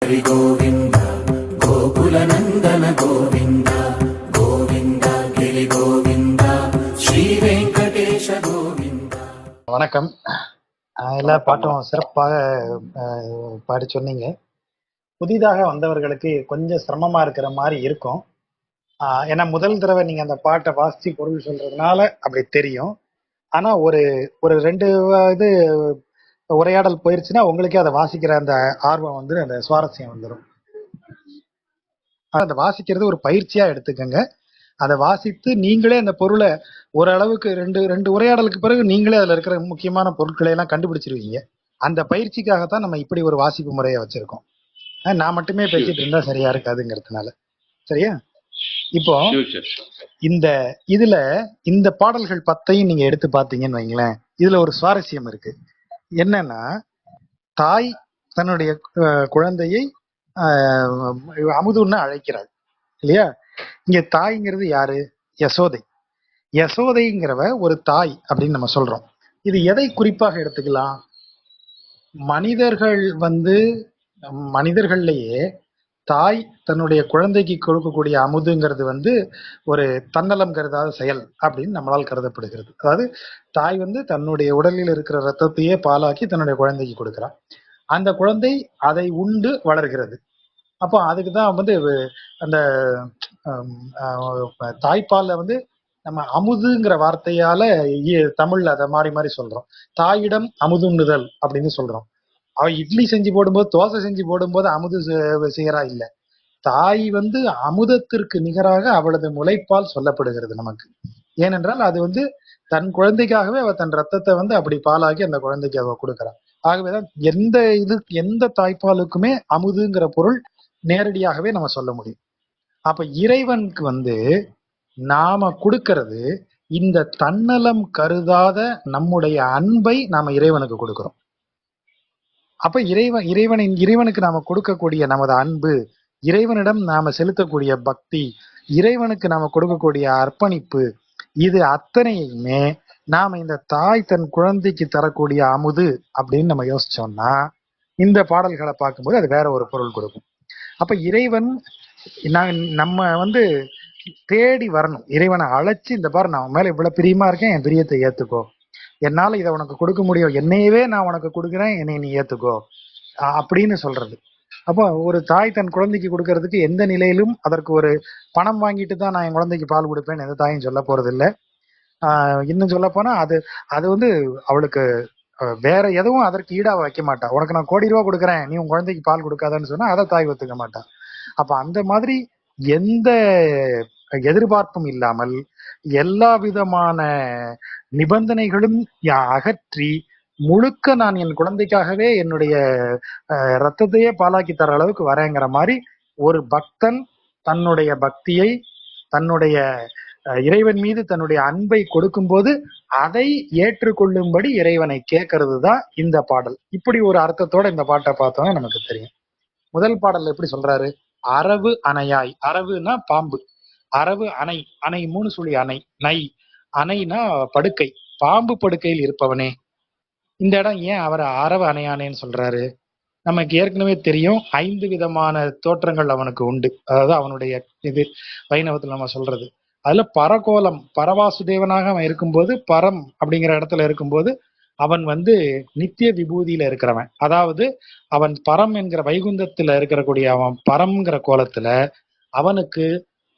गोविन्द गोकुलनन्दन गोविन्द गोविन्द गिरि गोविन्द श्री वेङ्कटेश गोविन्द. வணக்கம். எல்லா பாட்டும் சிறப்பாக பாடி சொன்னீங்க. புதிதாக வந்தவர்களுக்கு கொஞ்சம் சிரமமா இருக்கிற மாதிரி இருக்கும். ஏன்னா முதல் தடவை நீங்க அந்த பாட்டை வாசிச்சு பொருள் சொல்றதுனால அப்படி தெரியும். ஆனா ஒரு ஒரு 2 இது உரையாடல் போயிருச்சுன்னா உங்களுக்கே அதை வாசிக்கிற அந்த ஆர்வம் வந்து அந்த சுவாரஸ்யம் வந்துடும். அதை வாசிக்கிறது ஒரு பயிற்சியா எடுத்துக்கங்க. அதை வாசித்து நீங்களே அந்த பொருளை ஓரளவுக்கு ரெண்டு உரையாடலுக்கு பிறகு நீங்களே அதுல இருக்கிற முக்கியமான பொருட்களை எல்லாம் கண்டுபிடிச்சிருவீங்க. அந்த பயிற்சிக்காகத்தான் நம்ம இப்படி ஒரு வாசிப்பு முறையை வச்சிருக்கோம். நான் மட்டுமே பேசிட்டு இருந்தா சரியா இருக்காதுங்கிறதுனால. சரியா? இப்போ இதுல இந்த பாடல்கள் 10ஐயும் நீங்க எடுத்து பாத்தீங்கன்னு வைங்களேன், இதுல ஒரு சுவாரஸ்யம் இருக்கு. என்னன்னா, தாய் தன்னுடைய குழந்தையை அமுதுன்னு அழைக்கிறாள் இல்லையா? இங்க தாய்ங்கிறது யாரு? யசோதை. யசோதைங்கிறவ ஒரு தாய் அப்படின்னு நம்ம சொல்றோம். இது எதை குறிப்பாக எடுத்துக்கலாம்? மனிதர்கள்லயே தாய் தன்னுடைய குழந்தைக்கு கொடுக்கக்கூடிய அமுதுங்கிறது வந்து ஒரு தன்னலம் கருதாத செயல் அப்படின்னு நம்மளால் கருதப்படுகிறது. அதாவது தாய் வந்து தன்னுடைய உடலில் இருக்கிற ரத்தத்தையே பாலாக்கி தன்னுடைய குழந்தைக்கு கொடுக்கிறான். அந்த குழந்தை அதை உண்டு வளர்கிறது. அப்போ அதுக்குதான் வந்து அந்த தாய்ப்பால்ல வந்து நம்ம அமுதுங்கிற வார்த்தையால தமிழ்ல அதை மாறி மாறி சொல்றோம். தாயிடம் அமுதுண்ணுதல் அப்படின்னு சொல்றோம். அவ இட்லி செஞ்சு போடும்போது, தோசை செஞ்சு போடும்போது அமுது செய்யறா இல்ல. தாய் வந்து அமுதத்திற்கு நிகராக அவளது முலைப்பால் சொல்லப்படுகிறது நமக்கு. ஏனென்றால் அது வந்து தன் குழந்தைக்காகவே அவ தன் ரத்தத்தை வந்து அப்படி பாலாக்கி அந்த குழந்தைக்கு அவ கொடுக்கறான். ஆகவேதான் எந்த தாய்ப்பாலுக்குமே அமுதுங்கிற பொருள் நேரடியாகவே நம்ம சொல்ல முடியும். அப்ப இறைவனுக்கு வந்து நாம கொடுக்கறது இந்த தன்னலம் கருதாத நம்முடைய அன்பை நாம இறைவனுக்கு கொடுக்கிறோம். அப்ப இறைவனுக்கு நாம கொடுக்கக்கூடிய நமது அன்பு, இறைவனிடம் நாம செலுத்தக்கூடிய பக்தி, இறைவனுக்கு நாம கொடுக்கக்கூடிய அர்ப்பணிப்பு, இது அத்தனையுமே நாம இந்த தாய் தன் குழந்தைக்கு தரக்கூடிய அமுது அப்படின்னு நம்ம யோசிச்சோம்னா இந்த பாடல்களை பார்க்கும்போது அது வேற ஒரு பொருள் கொடுக்கும். அப்ப இறைவன் நம்ம வந்து தேடி வரணும். இறைவனை அழைச்சு, இந்த பாரு நான் மேல இவ்வளவு பிரியமா இருக்கேன், என் பிரியத்தை ஏத்துக்கோ, என்னால இதை உனக்கு கொடுக்க முடியும், என்னையவே நான் உனக்கு கொடுக்குறேன், என்னை நீ ஏத்துக்கோ அப்படின்னு சொல்றது. அப்போ ஒரு தாய் தன் குழந்தைக்கு கொடுக்கறதுக்கு எந்த நிலையிலும் அதற்கு ஒரு பணம் வாங்கிட்டு தான் நான் என் குழந்தைக்கு பால் கொடுப்பேன்னு எந்த தாயும் சொல்ல போறது இல்லை. இன்னும் சொல்ல போனா அது வந்து அவளுக்கு வேற எதுவும் அதற்கு ஈடா வைக்க மாட்டா. உனக்கு நான் கோடி ரூபா கொடுக்குறேன், நீ உன் குழந்தைக்கு பால் கொடுக்காதான்னு சொன்னா அதை தாய் ஒத்துக்க மாட்டா. அப்ப அந்த மாதிரி எந்த எதிர்பார்ப்பும் இல்லாமல் எல்லா விதமான நிபந்தனைகளும் அகற்றி முழுக்க நான் என் குழந்தைக்காகவே என்னுடைய ரத்தத்தையே பாலாக்கி தர அளவுக்கு வரேங்கிற மாதிரி ஒரு பக்தன் தன்னுடைய பக்தியை, தன்னுடைய இறைவன் மீது தன்னுடைய அன்பை கொடுக்கும் போது அதை ஏற்றுக்கொள்ளும்படி இறைவனை கேட்கறது தான் இந்த பாடல். இப்படி ஒரு அர்த்தத்தோட இந்த பாட்டை பார்த்தோம்னா நமக்கு தெரியும். முதல் பாடல் எப்படி சொல்றாரு? அரவு அணையாய். அரவுனா பாம்பு, அரவு அணை, அணை 3 சுழி அணை, நை அணைனா படுக்கை, பாம்பு படுக்கையில் இருப்பவனே. இந்த இடம் ஏன் அவரை அரவு அணையானேன்னு சொல்றாரு? நமக்கு ஏற்கனவே தெரியும் 5 விதமான தோற்றங்கள் அவனுக்கு உண்டு. அதாவது அவனுடைய இது வைணவத்தில் நம்ம சொல்றது. அதுல பரகோலம், பரவாசுதேவனாக அவன் இருக்கும்போது, பரம் அப்படிங்கிற இடத்துல இருக்கும்போது அவன் வந்து நித்திய விபூதியில இருக்கிறவன். அதாவது அவன் பரம் என்கிற வைகுந்தத்துல இருக்கக்கூடிய அவன் பரம்ங்கிற கோலத்துல அவனுக்கு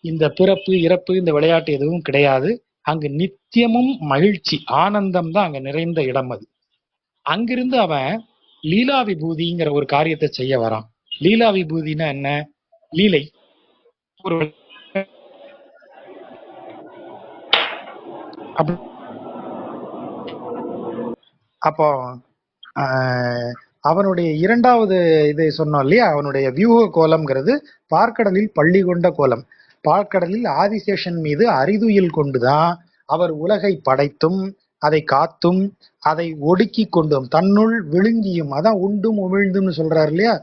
இந்த பிறப்பு இறப்பு இந்த விளையாட்டு எதுவும் கிடையாது. அங்கு நித்தியமும் மகிழ்ச்சி, ஆனந்தம் தான் அங்க நிறைந்த இடம். அது அங்கிருந்து அவன் லீலா விபூதிங்கிற ஒரு காரியத்தை செய்ய வரான். லீலா விபூதினா என்ன? லீலை. அப்போ அவனுடைய 2வது இது சொன்னோம் இல்லையா, அவனுடைய வியூக கோலம்ங்கிறது பார்க்கடலில் பள்ளி கொண்ட கோலம். பார்க்கடலில் ஆதிசேஷன் மீது அரிதுயில் கொண்டுதான் அவர் உலகை படைத்தும் அதை காத்தும் அதை ஒடுக்கி கொண்டும் தன்னுள் விழுங்கியும், அதான் உண்டும் உமிழ்ந்தும்னு சொல்றாரு இல்லையா.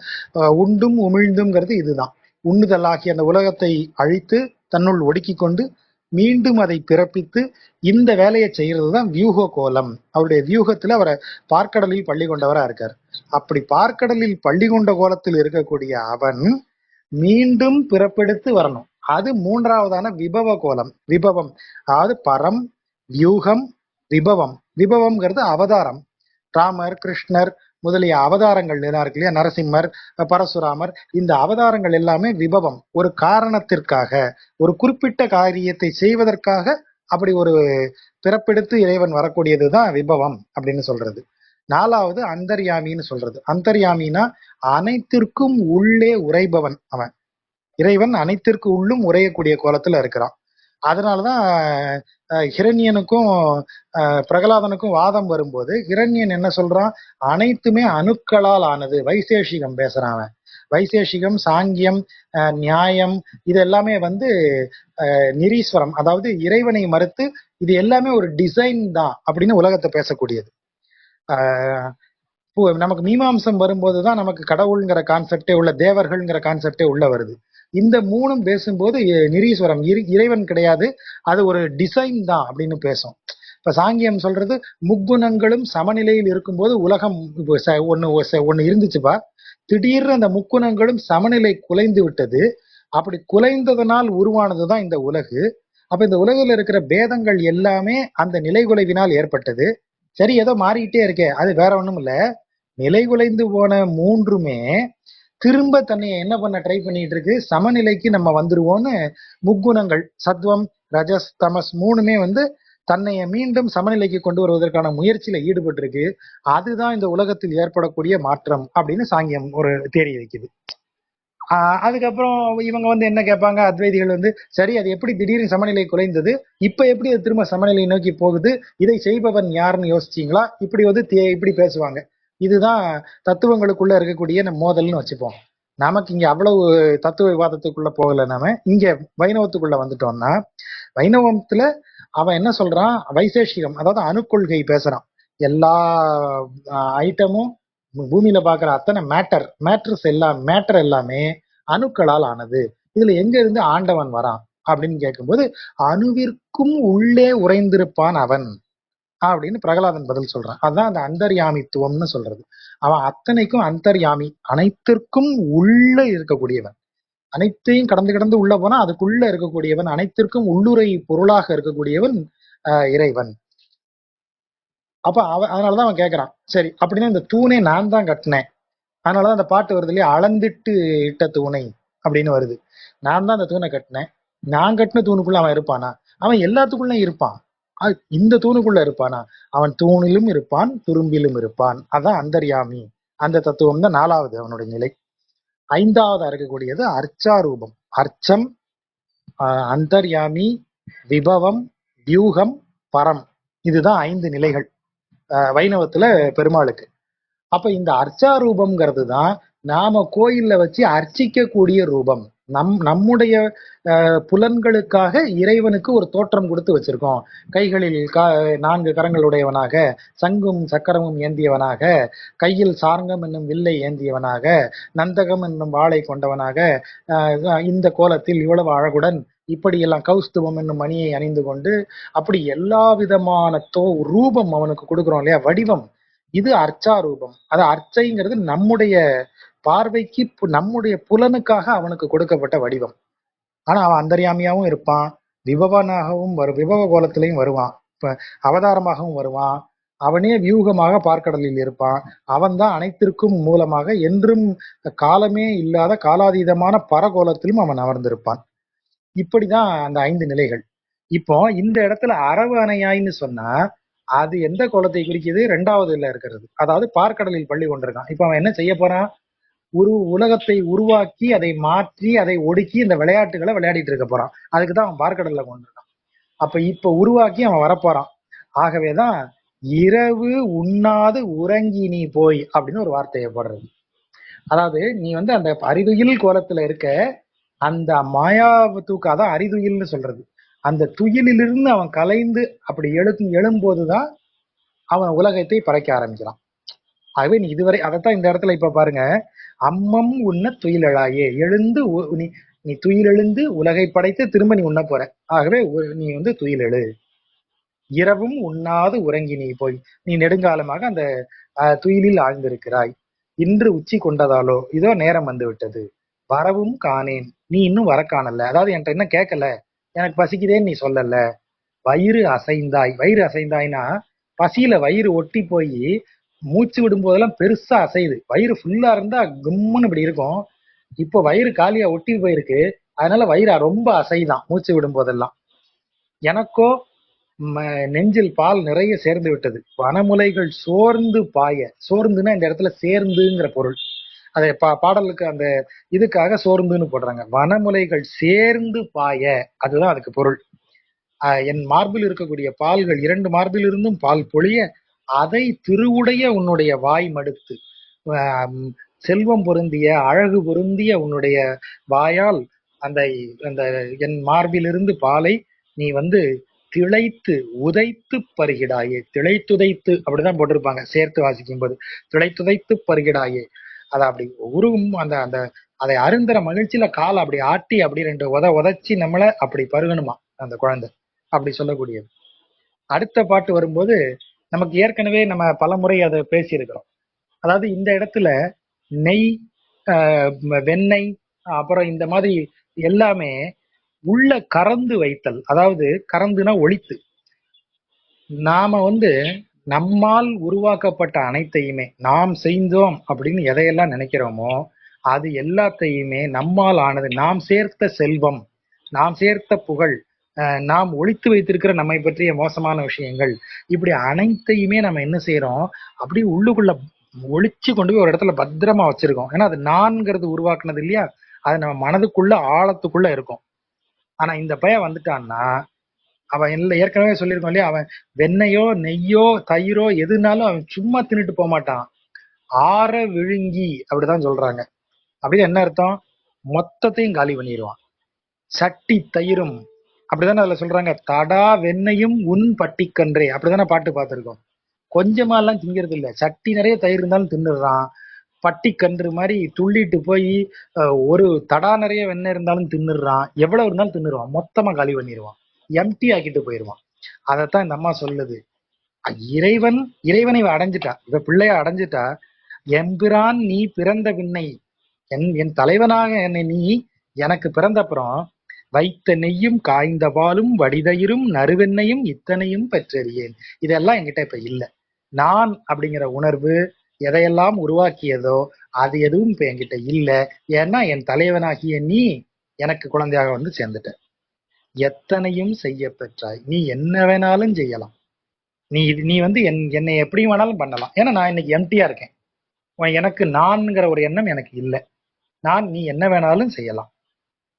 உண்டும் உமிழ்ந்தும்ங்கிறது இதுதான். உண்ணுதலாகி அந்த உலகத்தை அழித்து தன்னுள் ஒடுக்கி கொண்டு மீண்டும் அதை பிறப்பித்து இந்த வேலையை செய்யறது தான் வியூக கோலம். அவருடைய வியூகத்துல அவரை பார்க்கடலில் பள்ளி கொண்டவரா இருக்கார். அப்படி பார்க்கடலில் பள்ளி கொண்ட கோலத்தில் இருக்கக்கூடிய அவன் மீண்டும் பிறப்பெடுத்து வரணும். அது மூன்றாவதான விபவ கோலம். விபவம் அதாவது பரம், வியூகம், விபவம். விபவம்ங்கிறது அவதாரம். ராமர், கிருஷ்ணர் முதலிய அவதாரங்கள் எல்லாம் இருக்கு இல்லையா, நரசிம்மர், பரசுராமர், இந்த அவதாரங்கள் எல்லாமே விபவம். ஒரு காரணத்திற்காக, ஒரு குறிப்பிட்ட காரியத்தை செய்வதற்காக அப்படி ஒரு பிறப்பெடுத்து இறைவன் வரக்கூடியதுதான் விபவம் அப்படின்னு சொல்றது. நாலாவது அந்தர்யாமின்னு சொல்றது. அந்தர்யாமினா அனைத்திற்கும் உள்ளே உரைபவன் அவன். இறைவன் அனைத்திற்கு உள்ளும் உரையக்கூடிய கோலத்துல இருக்கிறான். அதனாலதான் ஹிரண்யனுக்கும் பிரகலாதனுக்கும் வாதம் வரும்போது ஹிரண்யன் என்ன சொல்றான், அனைத்துமே அணுக்களால் ஆனது. வைசேஷிகம் பேசுறான் அவன். வைசேஷிகம், சாங்கியம், நியாயம், இது எல்லாமே நிரீஸ்வரம், அதாவது இறைவனை மறுத்து இது எல்லாமே ஒரு டிசைன் தான் அப்படின்னு உலகத்தை பேசக்கூடியது. நமக்கு மீமாம்சம் வரும்போதுதான் நமக்கு கடவுள்ங்கிற கான்செப்டே உள்ள, தேவர்கள்ங்கிற கான்செப்டே உள்ள வருது. இந்த மூணும் பேசும்போது நிரீஸ்வரம், இறைவன் கிடையாது, அது ஒரு டிசைன் தான் அப்படின்னு பேசும். இப்ப சாங்கியம் சொல்றது முக்குணங்களும் சமநிலையில் இருக்கும்போது உலகம் ஒண்ணு இருந்துச்சுப்பா, திடீர்னு அந்த முக்குணங்களும் சமநிலை குலைந்து விட்டது. அப்படி குலைந்ததனால் உருவானதுதான் இந்த உலகு. அப்ப இந்த உலகில் இருக்கிற பேதங்கள் எல்லாமே அந்த நிலைகுலைவினால் ஏற்பட்டது. சரி, ஏதோ மாறிக்கிட்டே இருக்கே, அது வேற ஒண்ணும் இல்ல. நிலைகுலைந்து போன மூன்றுமே திரும்ப தன்னை என்ன பண்ண ட்ரை பண்ணிட்டு இருக்கு, சமநிலைக்கு நம்ம வந்துருவோம்னு முக்குணங்கள் சத்வம், ரஜஸ், தமஸ் மூணுமே தன்னைய மீண்டும் சமநிலைக்கு கொண்டு வருவதற்கான முயற்சியில ஈடுபட்டு இருக்கு. அதுதான் இந்த உலகத்தில் ஏற்படக்கூடிய மாற்றம் அப்படின்னு சாங்கியம் ஒரு தேரி வைக்குது. அதுக்கப்புறம் இவங்க என்ன கேட்பாங்க, அத்வைதிகள் சரி, அது எப்படி திடீர்னு சமநிலை குலைந்தது, இப்ப எப்படி அது திரும்ப சமநிலை நோக்கி போகுது, இதை செய்பவன் யாருன்னு யோசிச்சீங்களா, இப்படி இப்படி பேசுவாங்க. இதுதான் தத்துவங்களுக்குள்ள இருக்கக்கூடிய மோதல்னு வச்சுப்போம். நமக்கு இங்க அவ்வளவு தத்துவ விவாதத்துக்குள்ள போகல. நாம இங்க வைணவத்துக்குள்ள வந்துட்டோம்னா, வைணவத்துல அவன் என்ன சொல்றான், வைசேஷிகம் அதாவது அணுக்கொள்கை பேசுறான். எல்லா ஐட்டமும் பூமியில பாக்குற அத்தனை மேட்டர் எல்லாமே அணுக்களால் ஆனது. இதுல எங்க இருந்து ஆண்டவன் வரான் அப்படின்னு கேட்கும்போது, அணுவிற்கும் உள்ளே உறைந்திருப்பான் அவன் அப்படின்னு பிரகலாதன் பதில் சொல்றான். அதுதான் அந்த அந்தர்யாமித்துவம்னு சொல்றது. அவன் அத்தனைக்கும் அந்தர்யாமி, அனைத்திற்கும் உள்ள இருக்கக்கூடியவன். அனைத்தையும் கடந்து உள்ள போனா அதுக்குள்ள இருக்கக்கூடியவன், அனைத்திற்கும் உள்ளுரை பொருளாக இருக்கக்கூடியவன் இறைவன். அப்ப அதனாலதான் அவன் கேட்கறான், சரி அப்படின்னா இந்த தூணை நான் தான் கட்டினேன். அதனாலதான் அந்த பாட்டு வருது இல்லையா, அளந்திட்டு இட்ட தூணை அப்படின்னு வருது. நான் தான் அந்த தூணை கட்டினேன். நான் கட்டின தூணுக்குள்ள அவன் இருப்பானா? அவன் எல்லாத்துக்குள்ள இருப்பான். இந்த தூணுக்குள்ள இருப்பானா? அவன் தூணிலும் இருப்பான், துரும்பிலும் இருப்பான். அதான் அந்தர்யாமி. அந்த தத்துவம் தான் நாலாவது அவனுடைய நிலை. ஐந்தாவது இருக்கக்கூடியது அர்ச்சாரூபம். அர்ச்சம், அந்தர்யாமி, விபவம், வியூகம், பரம். இதுதான் 5 நிலைகள் வைணவத்துல பெருமாளுக்கு. அப்ப இந்த அர்ச்சாரூபம்ங்கிறது தான் நாம கோயில்ல வச்சு அர்ச்சிக்கக்கூடிய ரூபம். நம்முடைய புலன்களுக்காக இறைவனுக்கு ஒரு தோற்றம் கொடுத்து வச்சிருக்கோம். கைகளில் 4 கரங்களுடையவனாக, சங்கும் சக்கரமும் ஏந்தியவனாக, கையில் சார்ங்கம் என்னும் வில்லை ஏந்தியவனாக, நந்தகம் என்னும் வாளை கொண்டவனாக, இந்த கோலத்தில் இவ்வளவு அழகுடன் இப்படியெல்லாம் கௌஸ்துவம் என்னும் மணியை அணிந்து கொண்டு, அப்படி எல்லா விதமான ரூபம் அவனுக்கு கொடுக்குறோம் இல்லையா, வடிவம். இது அர்ச்சாரூபம். அது அர்ச்சைங்கிறது நம்முடைய பார்வைக்கு, நம்முடைய புலனுக்காக அவனுக்கு கொடுக்கப்பட்ட வடிவம். ஆனா அவன் அந்தர்யாமியாவும் இருப்பான், விபவனாகவும் விபவ கோலத்திலையும் வருவான், இப்ப அவதாரமாகவும் வருவான். அவனே வியூகமாக பார்க்கடலில் இருப்பான். அவன் தான் அனைத்திற்கும் மூலமாக என்றும் காலமே இல்லாத காலாதீதமான பரகோலத்திலும் அவன் அமர்ந்திருப்பான். இப்படிதான் அந்த 5 நிலைகள். இப்போ இந்த இடத்துல அரவு அணையாய்ன்னு சொன்னா அது எந்த கோலத்தை குறிக்குது? 2வதுல இருக்கிறது. அதாவது பார்க்கடலில் பள்ளி கொண்டிருக்கான். இப்ப அவன் என்ன செய்ய போறான்? உலகத்தை உருவாக்கி அதை மாற்றி அதை ஒடுக்கி இந்த விளையாட்டுகளை விளையாடிட்டு இருக்க போறான். அதுக்குதான் அவன் பார்க்கடல்ல கொண்டிருக்கான். அப்ப இப்ப உருவாக்கி அவன் வரப்போறான். ஆகவேதான் இரவு உண்ணாது உறங்கி நீ போய் அப்படின்னு ஒரு வார்த்தையை போடுறது. அதாவது நீ அந்த அரிதுயில் கோலத்துல இருக்க, அந்த மாயாவை தூக்காதான் அரிதுயில்னு சொல்றது. அந்த துயிலிலிருந்து அவன் கலைந்து அப்படி எழும்போதுதான் அவன் உலகத்தை பறைக்க ஆரம்பிக்கிறான். ஆகவே நீ இதுவரை அதைத்தான் இந்த இடத்துல இப்ப பாருங்க, அம்மம் உன்ன துயிலழாயே, எழுந்து நீ துயிலெழுந்து உலகை படைத்து திரும்ப நீ உண்ண போற. ஆகவே நீ துயிலெழு. இரவும் உண்ணாது உறங்கி நீ போய் நீ நெடுங்காலமாக அந்த துயிலில் ஆழ்ந்திருக்கிறாய். இன்று உச்சி கொண்டதாலோ இதோ நேரம் வந்து விட்டது. வரவும் காணேன், நீ இன்னும் வர காணல. அதாவது என்கிட்ட என்ன கேட்கல, எனக்கு பசிக்குதேன்னு நீ சொல்லல. வயிறு அசைந்தாய். வயிறு அசைந்தாய்னா பசியில வயிறு ஒட்டி போய் மூச்சு விடும் போதெல்லாம் பெருசா அசையுது. வயிறு ஃபுல்லா இருந்தா கும்முன்னு இப்படி இருக்கும். இப்போ வயிறு காலியா ஒட்டி போயிருக்கு, அதனால வயிறு ரொம்ப அசைதான் மூச்சு விடும் போதெல்லாம். எனக்கோ நெஞ்சில் பால் நிறைய சேர்ந்து விட்டது. வனமுலைகள் சோர்ந்து பாய. சோர்ந்துன்னா இந்த இடத்துல சேர்ந்துங்கிற பொருள். அதை பாடலுக்கு அந்த இதுக்காக சோர்ந்துன்னு போடுறாங்க. வனமுலைகள் சேர்ந்து பாய, அதுதான் அதுக்கு பொருள். என் மார்பில் இருக்கக்கூடிய பால்கள் 2 மார்பில் இருந்தும் பால் பொழிய, அதை திருவுடைய உன்னுடைய வாய் மடுத்து, செல்வம் பொருந்திய அழகு பொருந்திய உன்னுடைய வாயால் அந்த அந்த என் மார்பிலிருந்து பாலை நீ திளைத்து உதைத்து பருகிடாயே. திளைத்துதைத்து அப்படிதான் போட்டிருப்பாங்க சேர்த்து வாசிக்கும் போது. திளைத்துதைத்து பருகிடாயே. அதை அப்படி உருவும் அந்த அந்த அதை அருந்துற மகிழ்ச்சியில காலை அப்படி ஆட்டி அப்படி 2 உதைச்சி நம்மளை அப்படி பருகணுமா அந்த குழந்தை, அப்படி சொல்லக்கூடியது. அடுத்த பாட்டு வரும்போது நமக்கு ஏற்கனவே நம்ம பலமுறை அதை பேசியிருக்கிறோம். அதாவது இந்த இடத்துல நெய், வெண்ணெய், அப்புறம் இந்த மாதிரி எல்லாமே உள்ள கறந்து வைத்தல். அதாவது கறந்துனா ஒழித்து. நாம நம்மால் உருவாக்கப்பட்ட அனைத்தையுமே நாம் செய்தோம் அப்படின்னு எதையெல்லாம் நினைக்கிறோமோ அது எல்லாத்தையுமே நம்மால் ஆனது, நாம் சேர்த்த செல்வம், நாம் சேர்த்த புகழ், நாம் ஒழித்து வைத்திருக்கிற நம்மை பற்றிய மோசமான விஷயங்கள், இப்படி அனைத்தையுமே நம்ம என்ன செய்யறோம், அப்படி உள்ளுக்குள்ள ஒழிச்சு கொண்டு போய் ஒரு இடத்துல பத்திரமா வச்சிருக்கோம். ஏன்னா அது நான்கிறது உருவாக்குனது இல்லையா, அது நம்ம மனதுக்குள்ள ஆழத்துக்குள்ள இருக்கும். ஆனா இந்த பையன் வந்துட்டான்னா அவன் ஏற்கனவே சொல்லியிருக்கோம் இல்லையா, அவன் வெண்ணெயோ நெய்யோ தயிரோ எதுனாலும் அவன் சும்மா தின்னுட்டு போக மாட்டான், ஆற விழுங்கி அப்படிதான் சொல்றாங்க. அப்படின்னு என்ன அர்த்தம், மொத்தத்தையும் காலி பண்ணிடுவான். சட்டி தயிரும் அப்படிதானே அதுல சொல்றாங்க, தடா வெண்ணையும் உன் பட்டிக்கன்றே, அப்படிதானே பாட்டு பார்த்திருக்கோம். கொஞ்சமா எல்லாம் திங்கிறது இல்லை, சட்டி நிறைய தயிர் இருந்தாலும் தின்னுடுறான். பட்டிக்கன்று மாதிரி துள்ளிட்டு போய் ஒரு தடா நிறைய வெண்ணெய் இருந்தாலும் தின்னுடுறான். எவ்வளவு இருந்தாலும் தின்னுருவான், மொத்தமா காலி பண்ணிடுவான், எம்டி ஆக்கிட்டு போயிடுவான். அதைத்தான் இந்த அம்மா சொல்லுது. இறைவனை அடைஞ்சிட்டா, இவ பிள்ளைய அடைஞ்சிட்டா. எம்பிரான் நீ பிறந்த பின்னை, என் தலைவனாக என்னை நீ எனக்கு பிறந்தப்புறம் வைத்த நெய்யும் காய்ந்த பாலும் வடிதயிரும் நறுவெண்ணையும் இத்தனையும் பெற்றறியேன். இதெல்லாம் என்கிட்ட இப்ப இல்லை. நான் அப்படிங்கிற உணர்வு எதையெல்லாம் உருவாக்கியதோ அது எதுவும் இப்ப என்கிட்ட இல்லை. ஏன்னா என் தலைவனாகிய நீ எனக்கு குழந்தையாக சேர்ந்துட்ட. எத்தனையும் செய்ய பெற்றாய், நீ என்ன வேணாலும் செய்யலாம், நீ என்னை எப்படி வேணாலும் பண்ணலாம். ஏன்னா நான் இன்னைக்கு எம்டியா இருக்கேன், எனக்கு நான்கிற ஒரு எண்ணம் எனக்கு இல்லை. நீ என்ன வேணாலும் செய்யலாம்,